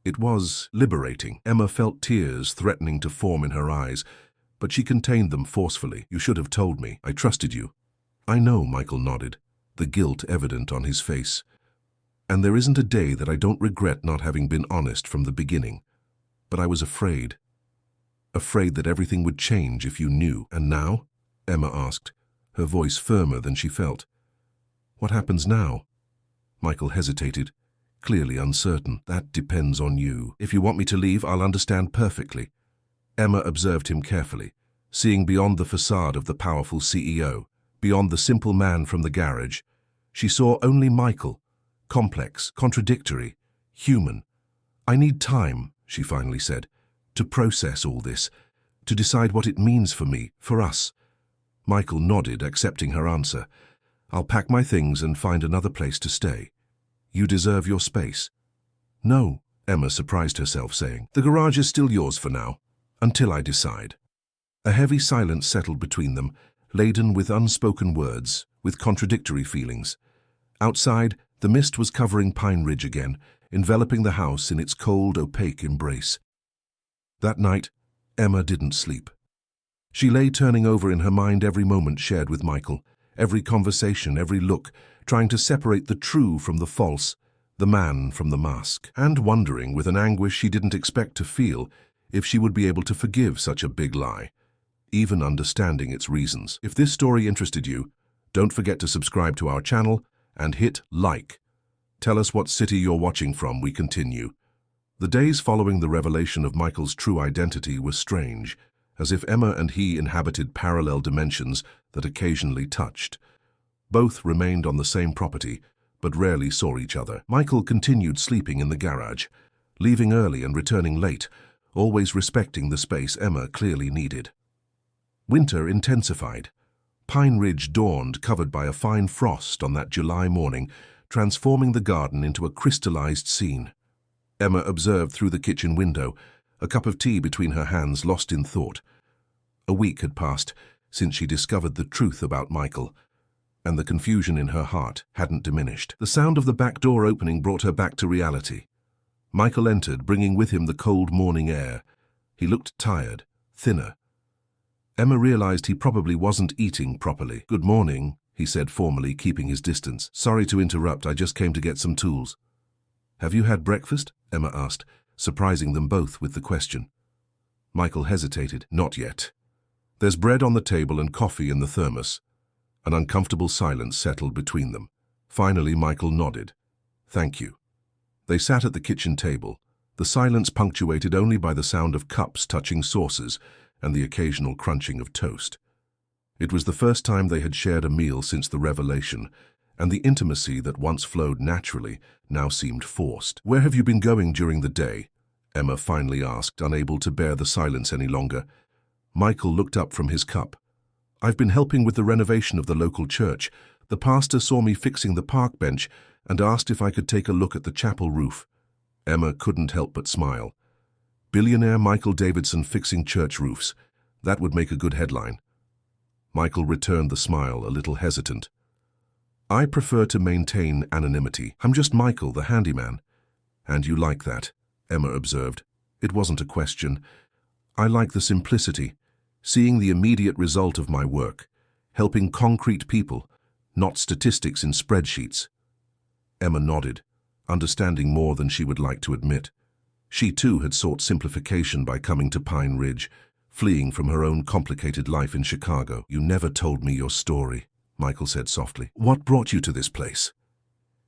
It was liberating." Emma felt tears threatening to form in her eyes, but she contained them forcefully. "You should have told me. I trusted you." "I know," Michael nodded, the guilt evident on his face. "And there isn't a day that I don't regret not having been honest from the beginning. But I was afraid. Afraid that everything would change if you knew." "And now?" Emma asked, her voice firmer than she felt. "What happens now?" Michael hesitated, clearly uncertain. That depends on you. If you want me to leave, I'll understand perfectly. Emma observed him carefully, seeing beyond the facade of the powerful CEO, beyond the simple man from the garage. She saw only Michael, complex, contradictory, human. I need time, she finally said, to process all this, to decide what it means for me, for us. Michael nodded, accepting her answer. I'll pack my things and find another place to stay. You deserve your space. No, Emma surprised herself, saying. The garage is still yours for now, until I decide. A heavy silence settled between them, laden with unspoken words, with contradictory feelings. Outside, the mist was covering Pine Ridge again, enveloping the house in its cold, opaque embrace. That night, Emma didn't sleep. She lay turning over in her mind every moment shared with Michael, every conversation, every look, trying to separate the true from the false, the man from the mask, and wondering, with an anguish she didn't expect to feel, if she would be able to forgive such a big lie, even understanding its reasons. If this story interested you, don't forget to subscribe to our channel and hit like. Tell us what city you're watching from. We continue. The days following the revelation of Michael's true identity were strange, as if Emma and he inhabited parallel dimensions that occasionally touched. Both remained on the same property, but rarely saw each other. Michael continued sleeping in the garage, leaving early and returning late, always respecting the space Emma clearly needed. Winter intensified. Pine Ridge dawned, covered by a fine frost on that July morning, transforming the garden into a crystallized scene. Emma observed through the kitchen window, a cup of tea between her hands, lost in thought. A week had passed since she discovered the truth about Michael, and the confusion in her heart hadn't diminished. The sound of the back door opening brought her back to reality. Michael entered, bringing with him the cold morning air. He looked tired, thinner. Emma realized he probably wasn't eating properly. Good morning, he said formally, keeping his distance. Sorry to interrupt, I just came to get some tools. Have you had breakfast? Emma asked, surprising them both with the question. Michael hesitated. Not yet. There's bread on the table and coffee in the thermos. An uncomfortable silence settled between them. Finally, Michael nodded. Thank you. They sat at the kitchen table, the silence punctuated only by the sound of cups touching saucers and the occasional crunching of toast. It was the first time they had shared a meal since the revelation, and the intimacy that once flowed naturally now seemed forced. Where have you been going during the day? Emma finally asked, unable to bear the silence any longer. Michael looked up from his cup. I've been helping with the renovation of the local church. The pastor saw me fixing the park bench and asked if I could take a look at the chapel roof. Emma couldn't help but smile. Billionaire Michael Davidson fixing church roofs. That would make a good headline. Michael returned the smile, a little hesitant. I prefer to maintain anonymity. I'm just Michael, the handyman. And you like that, Emma observed. It wasn't a question. I like the simplicity, seeing the immediate result of my work, helping concrete people, not statistics in spreadsheets. Emma nodded, understanding more than she would like to admit. She too had sought simplification by coming to Pine Ridge, fleeing from her own complicated life in Chicago. You never told me your story, Michael said softly. What brought you to this place?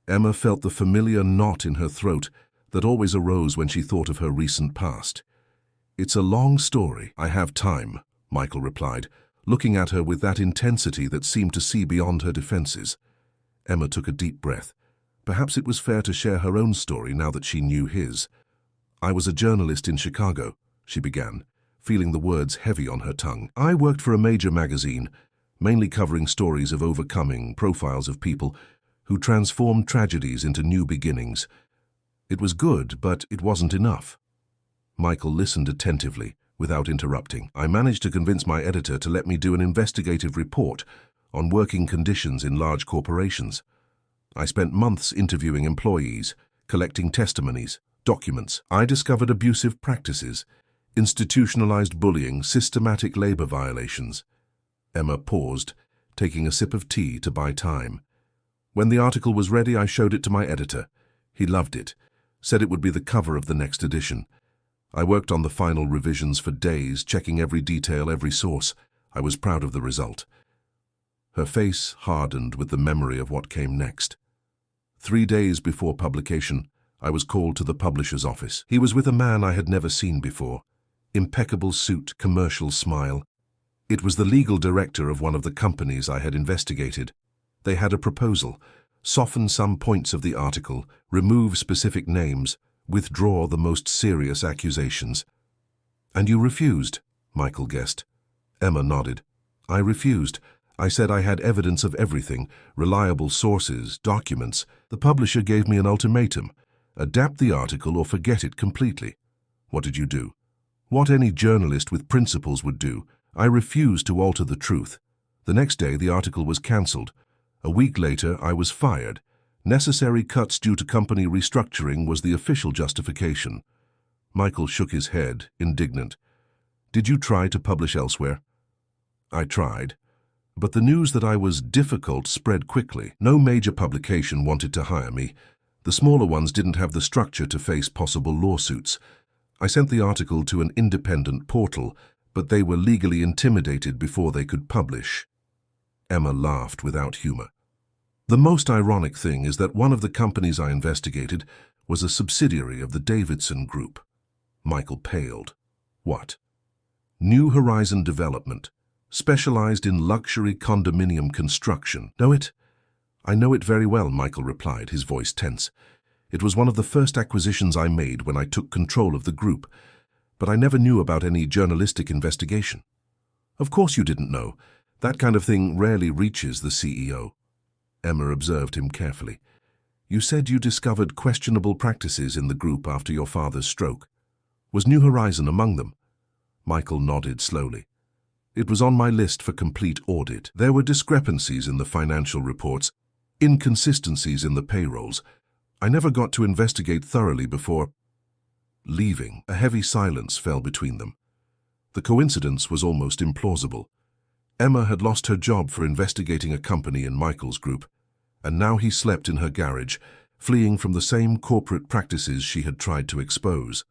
Emma felt the familiar knot in her throat that always arose when she thought of her recent past. It's a long story. I have time, Michael replied, looking at her with that intensity that seemed to see beyond her defenses. Emma took a deep breath. Perhaps it was fair to share her own story now that she knew his. I was a journalist in Chicago, she began, feeling the words heavy on her tongue. I worked for a major magazine, mainly covering stories of overcoming, profiles of people who transformed tragedies into new beginnings. It was good, but it wasn't enough. Michael listened attentively, without interrupting. I managed to convince my editor to let me do an investigative report on working conditions in large corporations. I spent months interviewing employees, collecting testimonies, documents. I discovered abusive practices, institutionalized bullying, systematic labor violations. Emma paused, taking a sip of tea to buy time. When the article was ready, I showed it to my editor. He loved it, said it would be the cover of the next edition. I worked on the final revisions for days, checking every detail, every source. I was proud of the result. Her face hardened with the memory of what came next. 3 days before publication, I was called to the publisher's office. He was with a man I had never seen before. Impeccable suit, commercial smile. It was the legal director of one of the companies I had investigated. They had a proposal: soften some points of the article, remove specific names, withdraw the most serious accusations. "And you refused?" Michael guessed. Emma nodded. "I refused. I said I had evidence of everything, reliable sources, documents. The publisher gave me an ultimatum: adapt the article or forget it completely." "What did you do?" "What any journalist with principles would do. I refused to alter the truth. The next day the article was cancelled. A week later I was fired. Necessary cuts due to company restructuring was the official justification." Michael shook his head, indignant. "Did you try to publish elsewhere?" "I tried. But the news that I was difficult spread quickly. No major publication wanted to hire me. The smaller ones didn't have the structure to face possible lawsuits. I sent the article to an independent portal, but they were legally intimidated before they could publish." Emma laughed without humor. "The most ironic thing is that one of the companies I investigated was a subsidiary of the Davidson Group." Michael paled. "What?" "New Horizon Development, specialized in luxury condominium construction." "Know it?" "I know it very well," Michael replied, his voice tense. "It was one of the first acquisitions I made when I took control of the group, but I never knew about any journalistic investigation." "Of course you didn't know. That kind of thing rarely reaches the CEO." Emma observed him carefully. "You said you discovered questionable practices in the group after your father's stroke. Was New Horizon among them?" Michael nodded slowly. "It was on my list for complete audit. There were discrepancies in the financial reports, inconsistencies in the payrolls. I never got to investigate thoroughly before leaving." A heavy silence fell between them. The coincidence was almost implausible. Emma had lost her job for investigating a company in Michael's group, and now he slept in her garage, fleeing from the same corporate practices she had tried to expose.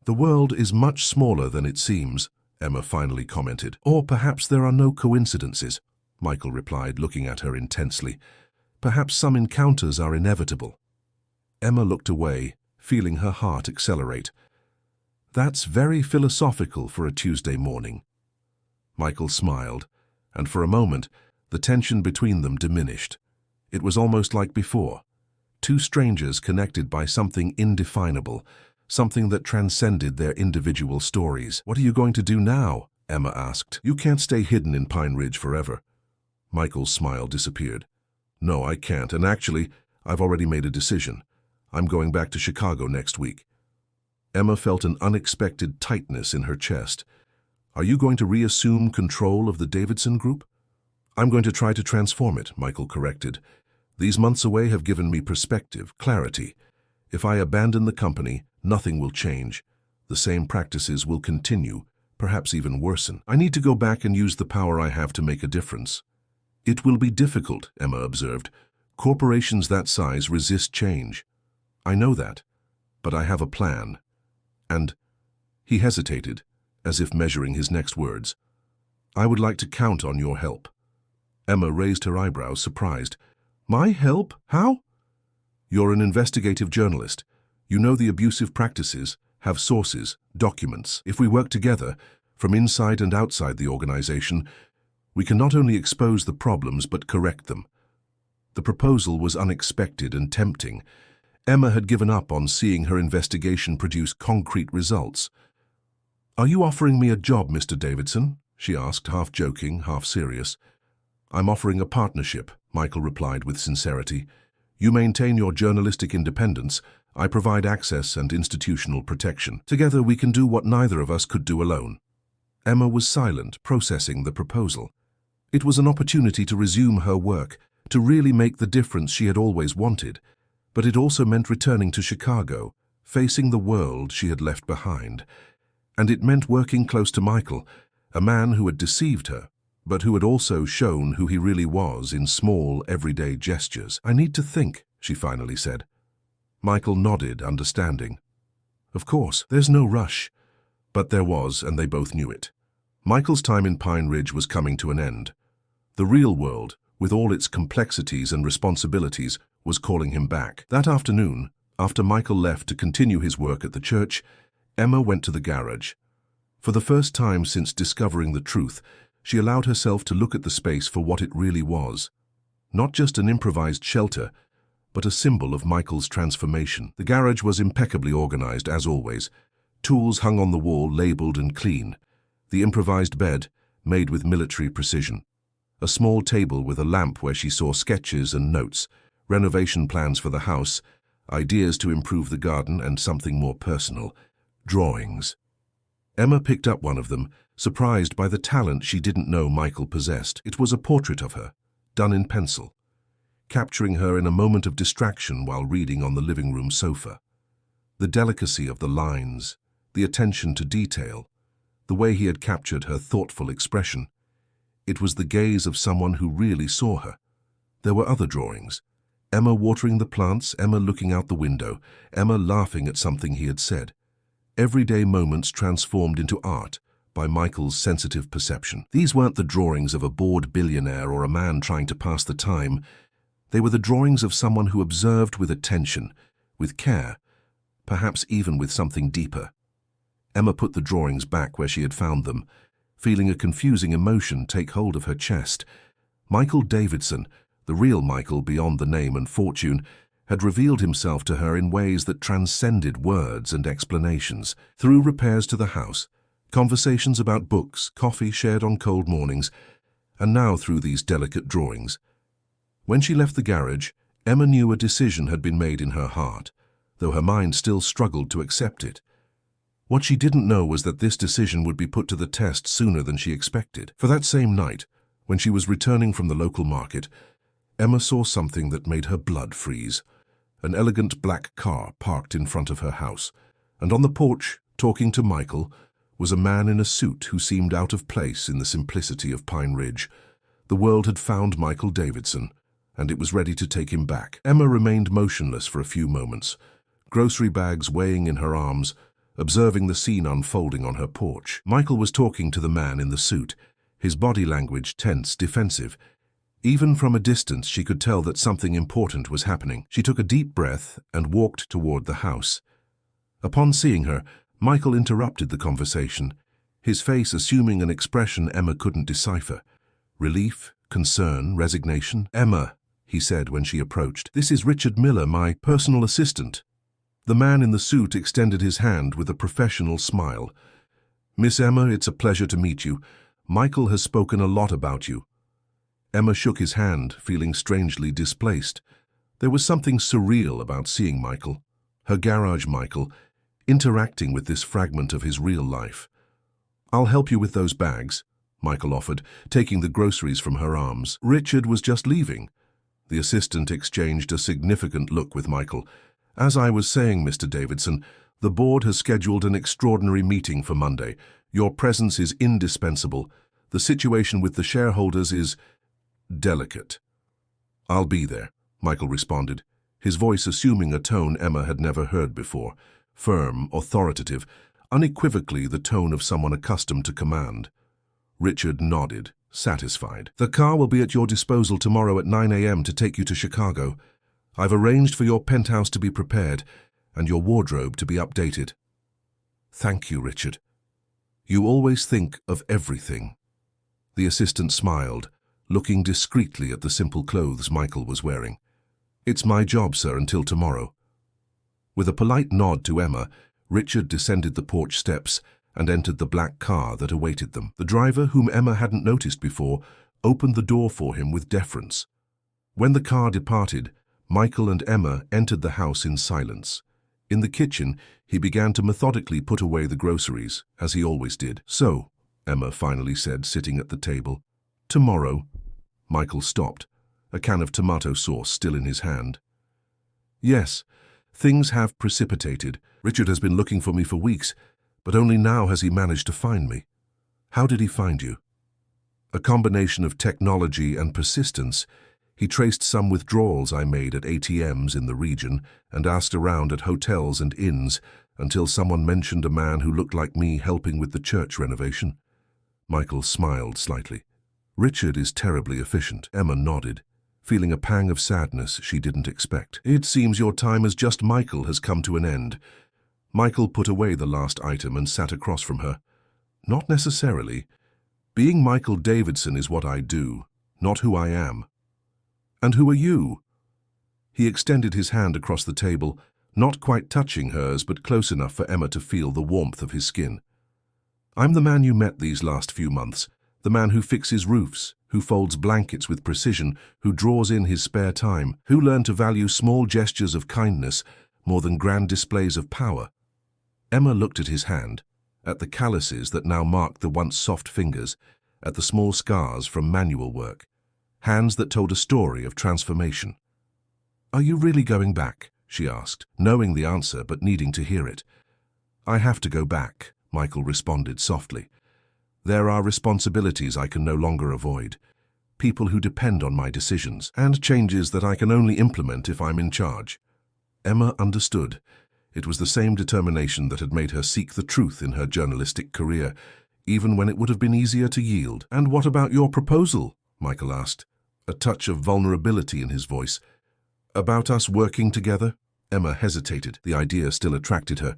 "The world is much smaller than it seems," Emma finally commented. "Or perhaps there are no coincidences," Michael replied, looking at her intensely. "Perhaps some encounters are inevitable." Emma looked away, feeling her heart accelerate. "That's very philosophical for a Tuesday morning." Michael smiled, and for a moment the tension between them diminished. It was almost like before. Two strangers connected by something indefinable, something that transcended their individual stories. "What are you going to do now?" Emma asked. "You can't stay hidden in Pine Ridge forever." Michael's smile disappeared. "No, I can't, and actually, I've already made a decision. I'm going back to Chicago next week." Emma felt an unexpected tightness in her chest. "Are you going to reassume control of the Davidson Group?" "I'm going to try to transform it," Michael corrected. "These months away have given me perspective, clarity. If I abandon the company, nothing will change. The same practices will continue, perhaps even worsen. I need to go back and use the power I have to make a difference." "It will be difficult," Emma observed. "Corporations that size resist change." "I know that, but I have a plan. And—" He hesitated, as if measuring his next words. "I would like to count on your help." Emma raised her eyebrows, surprised. "My help? How?" "You're an investigative journalist. You know the abusive practices, have sources, documents. If we work together, from inside and outside the organization, we can not only expose the problems but correct them." The proposal was unexpected and tempting. Emma had given up on seeing her investigation produce concrete results. "Are you offering me a job, Mr. Davidson?" she asked, half joking, half serious. "I'm offering a partnership," Michael replied with sincerity. "You maintain your journalistic independence. I provide access and institutional protection. Together we can do what neither of us could do alone." Emma was silent, processing the proposal. It was an opportunity to resume her work, to really make the difference she had always wanted. But it also meant returning to Chicago, facing the world she had left behind. And it meant working close to Michael, a man who had deceived her, but who had also shown who he really was in small, everyday gestures. "I need to think," she finally said. Michael nodded, understanding. "Of course, there's no rush." But there was, and they both knew it. Michael's time in Pine Ridge was coming to an end. The real world, with all its complexities and responsibilities, was calling him back. That afternoon, After Michael left to continue his work at the church, Emma went to the garage. For the first time since discovering the truth, she allowed herself to look at the space for what it really was. Not just an improvised shelter, but a symbol of Michael's transformation. The garage was impeccably organized, as always. Tools hung on the wall, labeled and clean. The improvised bed, made with military precision. A small table with a lamp where she saw sketches and notes, renovation plans for the house, ideas to improve the garden, and something more personal, drawings. Emma picked up one of them, surprised by the talent she didn't know Michael possessed. It was a portrait of her, done in pencil, capturing her in a moment of distraction while reading on the living room sofa. The delicacy of the lines, the attention to detail, the way he had captured her thoughtful expression. It was the gaze of someone who really saw her. There were other drawings. Emma watering the plants, Emma looking out the window, Emma laughing at something he had said. Everyday moments transformed into art by Michael's sensitive perception. These weren't the drawings of a bored billionaire or a man trying to pass the time. They were the drawings of someone who observed with attention, with care, perhaps even with something deeper. Emma put the drawings back where she had found them, feeling a confusing emotion take hold of her chest. Michael Davidson, the real Michael beyond the name and fortune, had revealed himself to her in ways that transcended words and explanations. Through repairs to the house, conversations about books, coffee shared on cold mornings, and now through these delicate drawings. When she left the garage, Emma knew a decision had been made in her heart, though her mind still struggled to accept it. What she didn't know was that this decision would be put to the test sooner than she expected. For that same night, when she was returning from the local market, Emma saw something that made her blood freeze. An elegant black car parked in front of her house, and on the porch, talking to Michael, was a man in a suit who seemed out of place in the simplicity of Pine Ridge. The world had found Michael Davidson, and it was ready to take him back. Emma remained motionless for a few moments, grocery bags weighing in her arms, observing the scene unfolding on her porch. Michael was talking to the man in the suit, his body language tense, defensive. Even from a distance, she could tell that something important was happening. She took a deep breath and walked toward the house. Upon seeing her, Michael interrupted the conversation, his face assuming an expression Emma couldn't decipher. Relief, concern, resignation. "Emma," he said when she approached, "this is Richard Miller, my personal assistant." The man in the suit extended his hand with a professional smile. "Miss Emma, it's a pleasure to meet you. Michael has spoken a lot about you." Emma shook his hand, feeling strangely displaced. There was something surreal about seeing Michael, her garage Michael, interacting with this fragment of his real life. "I'll help you with those bags," Michael offered, taking the groceries from her arms. "Richard was just leaving." The assistant exchanged a significant look with Michael. "As I was saying, Mr. Davidson, the board has scheduled an extraordinary meeting for Monday. Your presence is indispensable. The situation with the shareholders is delicate." "I'll be there," Michael responded, his voice assuming a tone Emma had never heard before, firm, authoritative, unequivocally the tone of someone accustomed to command. Richard nodded, satisfied. "The car will be at your disposal tomorrow at 9 a.m. to take you to Chicago. I've arranged for your penthouse to be prepared and your wardrobe to be updated." "Thank you, Richard. You always think of everything." The assistant smiled, looking discreetly at the simple clothes Michael was wearing. "It's my job, sir, until tomorrow." With a polite nod to Emma, Richard descended the porch steps and entered the black car that awaited them. The driver, whom Emma hadn't noticed before, opened the door for him with deference. When the car departed, Michael and Emma entered the house in silence. In the kitchen, he began to methodically put away the groceries, as he always did. "So," Emma finally said, sitting at the table. "Tomorrow." Michael stopped, a can of tomato sauce still in his hand. "Yes, things have precipitated. Richard has been looking for me for weeks, but only now has he managed to find me." "How did he find you?" "A combination of technology and persistence. He traced some withdrawals I made at ATMs in the region and asked around at hotels and inns until someone mentioned a man who looked like me helping with the church renovation." Michael smiled slightly. "Richard is terribly efficient." Emma nodded, feeling a pang of sadness she didn't expect. "It seems your time as just Michael has come to an end." Michael put away the last item and sat across from her. "Not necessarily. Being Michael Davidson is what I do, not who I am." "And who are you?" He extended his hand across the table, not quite touching hers, but close enough for Emma to feel the warmth of his skin. "I'm the man you met these last few months, the man who fixes roofs, who folds blankets with precision, who draws in his spare time, who learned to value small gestures of kindness more than grand displays of power." Emma looked at his hand, at the calluses that now marked the once soft fingers, at the small scars from manual work, hands that told a story of transformation. "Are you really going back?" she asked, knowing the answer but needing to hear it. "I have to go back," Michael responded softly. "There are responsibilities I can no longer avoid, people who depend on my decisions, and changes that I can only implement if I'm in charge." Emma understood. It was the same determination that had made her seek the truth in her journalistic career, even when it would have been easier to yield. "And what about your proposal?" Michael asked, a touch of vulnerability in his voice. "About us working together?" Emma hesitated. The idea still attracted her.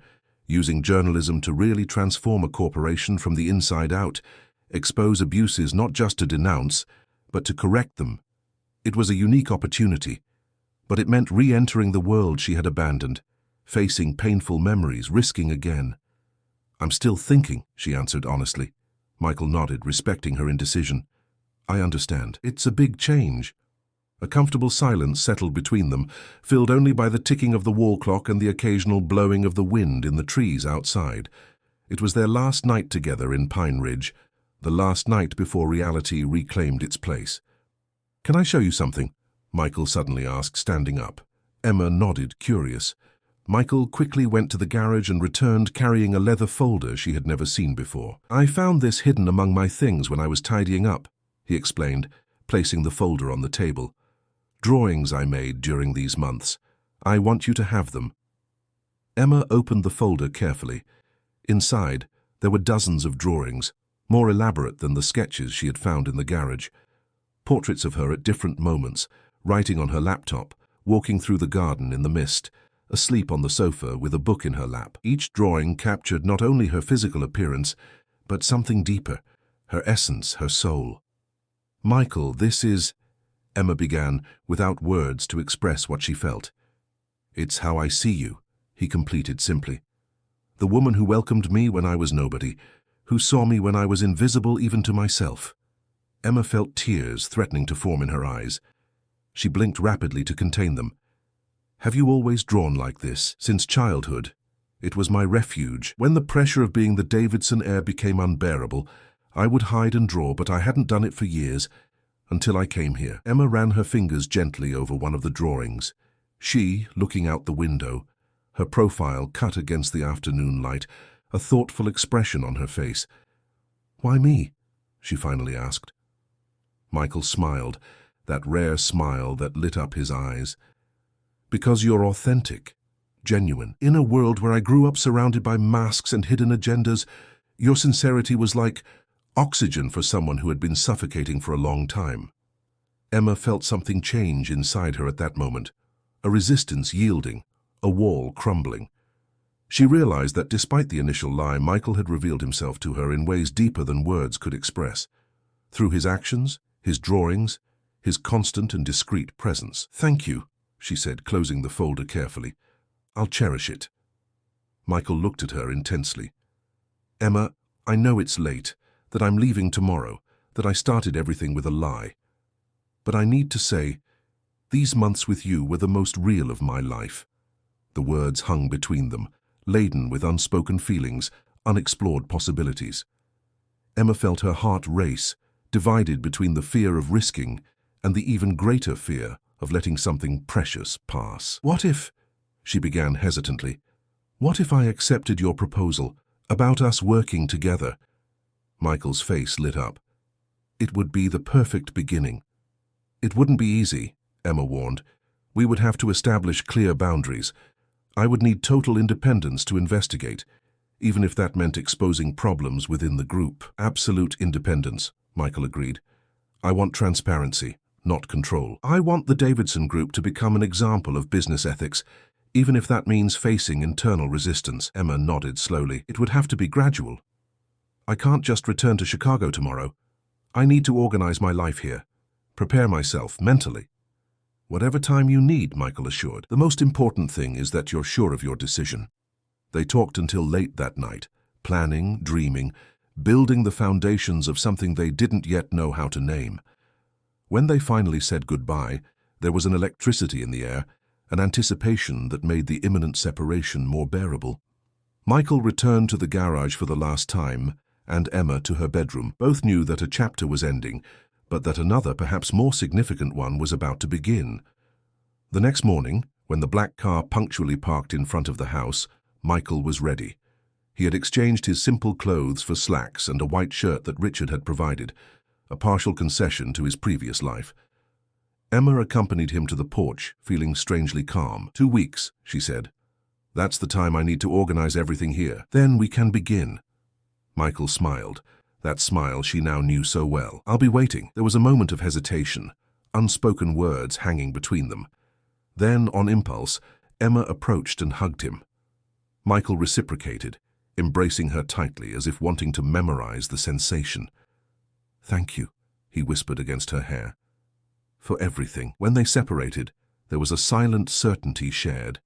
Using journalism to really transform a corporation from the inside out, expose abuses not just to denounce, but to correct them. It was a unique opportunity, but it meant re-entering the world she had abandoned, facing painful memories, risking again. "I'm still thinking," she answered honestly. Michael nodded, respecting her indecision. "I understand. It's a big change." A comfortable silence settled between them, filled only by the ticking of the wall clock and the occasional blowing of the wind in the trees outside. It was their last night together in Pine Ridge, the last night before reality reclaimed its place. "Can I show you something?" Michael suddenly asked, standing up. Emma nodded, curious. Michael quickly went to the garage and returned carrying a leather folder she had never seen before. "I found this hidden among my things when I was tidying up," he explained, placing the folder on the table. "Drawings I made during these months. I want you to have them." Emma opened the folder carefully. Inside, there were dozens of drawings, more elaborate than the sketches she had found in the garage. Portraits of her at different moments, writing on her laptop, walking through the garden in the mist, asleep on the sofa with a book in her lap. Each drawing captured not only her physical appearance, but something deeper, her essence, her soul. "Michael, this is—" Emma began, without words to express what she felt. "It's how I see you," he completed simply. "The woman who welcomed me when I was nobody, who saw me when I was invisible even to myself." Emma felt tears threatening to form in her eyes. She blinked rapidly to contain them. "Have you always drawn like this? Since childhood? It was my refuge. When the pressure of being the Davidson heir became unbearable, I would hide and draw, but I hadn't done it for years, until I came here." Emma ran her fingers gently over one of the drawings. She, looking out the window, her profile cut against the afternoon light, a thoughtful expression on her face. "Why me?" she finally asked. Michael smiled, that rare smile that lit up his eyes. "Because you're authentic, genuine. In a world where I grew up surrounded by masks and hidden agendas, your sincerity was like oxygen for someone who had been suffocating for a long time." Emma felt something change inside her at that moment, a resistance yielding, a wall crumbling. She realized that despite the initial lie, Michael had revealed himself to her in ways deeper than words could express. Through his actions, his drawings, his constant and discreet presence. "Thank you," she said, closing the folder carefully. "I'll cherish it." Michael looked at her intensely. "Emma, I know it's late, that I'm leaving tomorrow, that I started everything with a lie. But I need to say, these months with you were the most real of my life." The words hung between them, laden with unspoken feelings, unexplored possibilities. Emma felt her heart race, divided between the fear of risking and the even greater fear of letting something precious pass. "What if," she began hesitantly, "what if I accepted your proposal about us working together?" Michael's face lit up. "It would be the perfect beginning." "It wouldn't be easy," Emma warned. "We would have to establish clear boundaries. I would need total independence to investigate, even if that meant exposing problems within the group." "Absolute independence," Michael agreed. "I want transparency, not control. I want the Davidson Group to become an example of business ethics, even if that means facing internal resistance. Emma nodded slowly. It would have to be gradual. I can't just return to Chicago tomorrow. I need to organize my life here, prepare myself mentally. Whatever time you need, Michael assured. The most important thing is that you're sure of your decision. They talked until late that night, planning, dreaming, building the foundations of something they didn't yet know how to name. When they finally said goodbye, there was an electricity in the air, an anticipation that made the imminent separation more bearable. Michael returned to the garage for the last time, and Emma to her bedroom. Both knew that a chapter was ending, but that another, perhaps more significant one, was about to begin. The next morning, when the black car punctually parked in front of the house, Michael was ready. He had exchanged his simple clothes for slacks and a white shirt that Richard had provided, a partial concession to his previous life. Emma accompanied him to the porch, feeling strangely calm. 2 weeks, she said. That's the time I need to organize everything here. Then we can begin. Michael smiled, that smile she now knew so well. I'll be waiting. There was a moment of hesitation, unspoken words hanging between them. Then, on impulse, Emma approached and hugged him. Michael reciprocated, embracing her tightly as if wanting to memorize the sensation. Thank you, he whispered against her hair. For everything. When they separated, there was a silent certainty shared,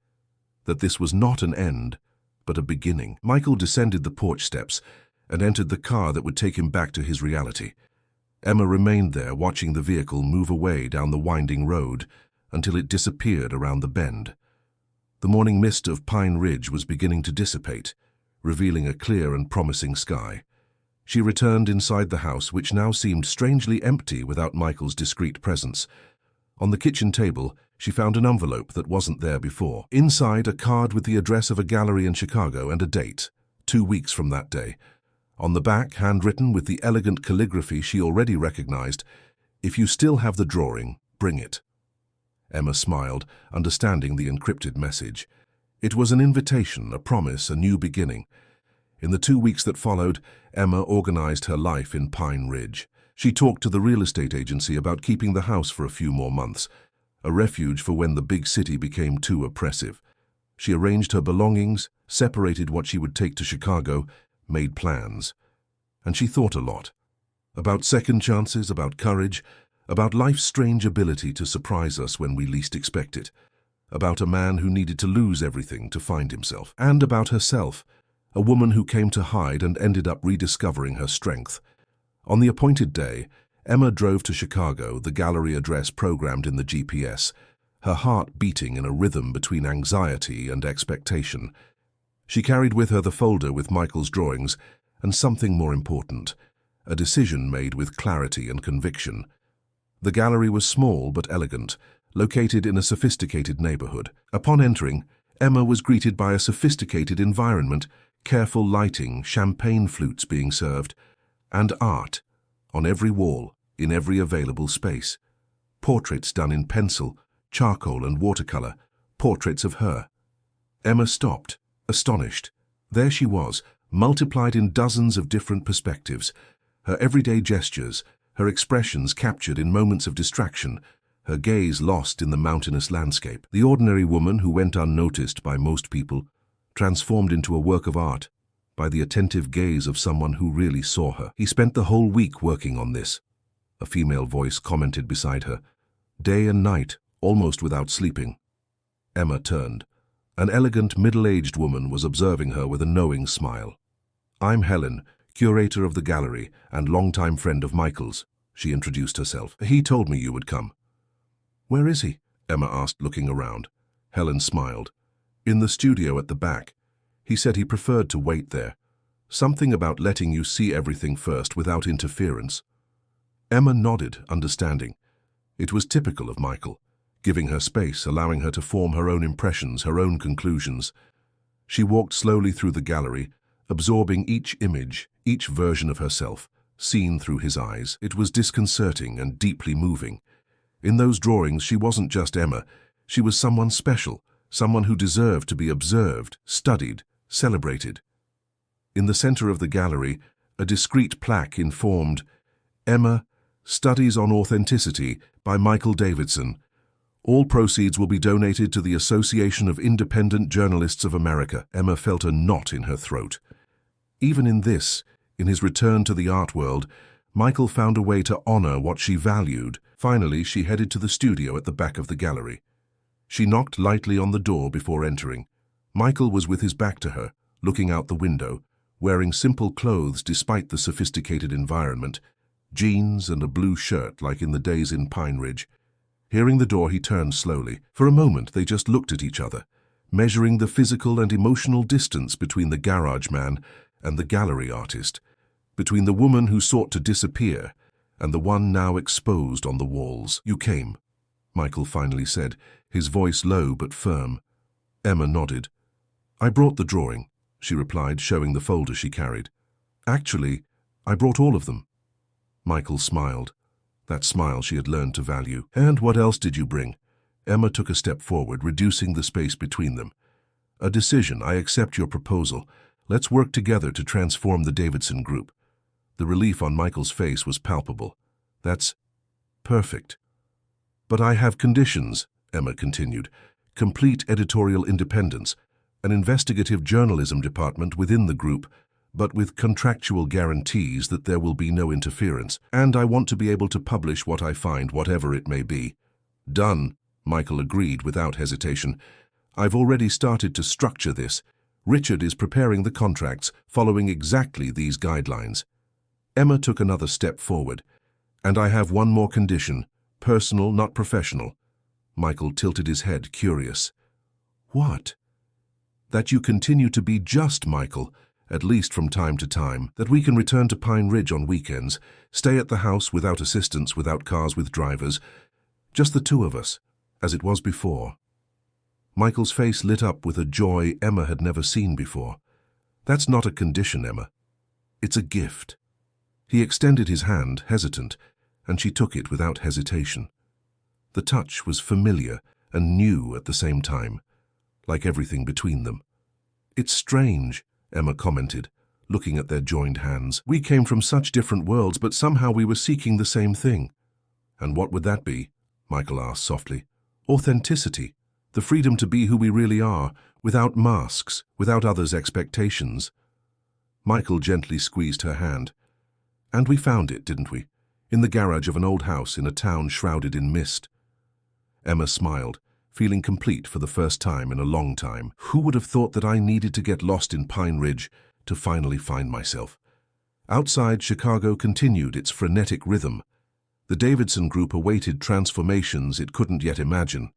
that this was not an end, but a beginning. Michael descended the porch steps and entered the car that would take him back to his reality. Emma remained there, watching the vehicle move away down the winding road until it disappeared around the bend. The morning mist of Pine Ridge was beginning to dissipate, revealing a clear and promising sky. She returned inside the house, which now seemed strangely empty without Michael's discreet presence. On the kitchen table, she found an envelope that wasn't there before. Inside, a card with the address of a gallery in Chicago and a date, 2 weeks from that day. On the back, handwritten with the elegant calligraphy she already recognized, "If you still have the drawing, bring it." Emma smiled, understanding the encrypted message. It was an invitation, a promise, a new beginning. In the 2 weeks that followed, Emma organized her life in Pine Ridge. She talked to the real estate agency about keeping the house for a few more months, a refuge for when the big city became too oppressive. She arranged her belongings, separated what she would take to Chicago, made plans. And she thought a lot. About second chances, about courage, about life's strange ability to surprise us when we least expect it. About a man who needed to lose everything to find himself. And about herself, a woman who came to hide and ended up rediscovering her strength. On the appointed day, Emma drove to Chicago, the gallery address programmed in the GPS, her heart beating in a rhythm between anxiety and expectation. She carried with her the folder with Michael's drawings and something more important, a decision made with clarity and conviction. The gallery was small but elegant, located in a sophisticated neighborhood. Upon entering, Emma was greeted by a sophisticated environment, careful lighting, champagne flutes being served, and art on every wall, in every available space. Portraits done in pencil, charcoal and watercolor, portraits of her. Emma stopped, astonished. There she was, multiplied in dozens of different perspectives, her everyday gestures, her expressions captured in moments of distraction, her gaze lost in the mountainous landscape. The ordinary woman who went unnoticed by most people, transformed into a work of art by the attentive gaze of someone who really saw her. He spent the whole week working on this, a female voice commented beside her. Day and night, almost without sleeping. Emma turned. An elegant, middle-aged woman was observing her with a knowing smile. I'm Helen, curator of the gallery and longtime friend of Michael's, she introduced herself. He told me you would come. Where is he? Emma asked, looking around. Helen smiled. In the studio at the back. He said he preferred to wait there. Something about letting you see everything first without interference. Emma nodded, understanding. It was typical of Michael, giving her space, allowing her to form her own impressions, her own conclusions. She walked slowly through the gallery, absorbing each image, each version of herself, seen through his eyes. It was disconcerting and deeply moving. In those drawings, she wasn't just Emma. She was someone special, someone who deserved to be observed, studied, celebrated. In the center of the gallery, a discreet plaque informed, Emma, Studies on Authenticity by Michael Davidson. All proceeds will be donated to the Association of Independent Journalists of America. Emma felt a knot in her throat. Even in this, in his return to the art world, Michael found a way to honor what she valued. Finally, she headed to the studio at the back of the gallery. She knocked lightly on the door before entering. Michael was with his back to her, looking out the window, wearing simple clothes despite the sophisticated environment, jeans and a blue shirt like in the days in Pine Ridge. Hearing the door, he turned slowly. For a moment, they just looked at each other, measuring the physical and emotional distance between the garage man and the gallery artist, between the woman who sought to disappear and the one now exposed on the walls. "You came," Michael finally said, his voice low but firm. Emma nodded. "I brought the drawing," she replied, showing the folder she carried. "Actually, I brought all of them." Michael smiled. That smile she had learned to value. "And what else did you bring?" Emma took a step forward, reducing the space between them. "A decision. I accept your proposal. Let's work together to transform the Davidson Group." The relief on Michael's face was palpable. "That's perfect." "But I have conditions," Emma continued. "Complete editorial independence, an investigative journalism department within the group, but with contractual guarantees that there will be no interference. And I want to be able to publish what I find, whatever it may be." "Done," Michael agreed without hesitation. "I've already started to structure this. Richard is preparing the contracts, following exactly these guidelines." Emma took another step forward. "And I have one more condition, personal, not professional." Michael tilted his head, curious. "What?" "That you continue to be just Michael, at least from time to time, that we can return to Pine Ridge on weekends, stay at the house without assistance, without cars with drivers, just the two of us, as it was before." Michael's face lit up with a joy Emma had never seen before. "That's not a condition, Emma. It's a gift." He extended his hand, hesitant, and she took it without hesitation. The touch was familiar and new at the same time, like everything between them. "It's strange," Emma commented, looking at their joined hands. "We came from such different worlds, but somehow we were seeking the same thing." "And what would that be?" Michael asked softly. "Authenticity. The freedom to be who we really are, without masks, without others' expectations." Michael gently squeezed her hand. "And we found it, didn't we? In the garage of an old house in a town shrouded in mist." Emma smiled, feeling complete for the first time in a long time. "Who would have thought that I needed to get lost in Pine Ridge to finally find myself?" Outside, Chicago continued its frenetic rhythm. The Davidson Group awaited transformations it couldn't yet imagine.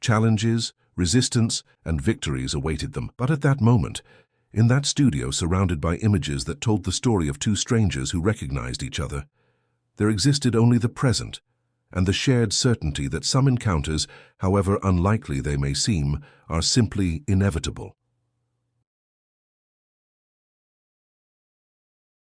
Challenges, resistance, and victories awaited them. But at that moment, in that studio surrounded by images that told the story of two strangers who recognized each other, there existed only the present, and the shared certainty that some encounters, however unlikely they may seem, are simply inevitable.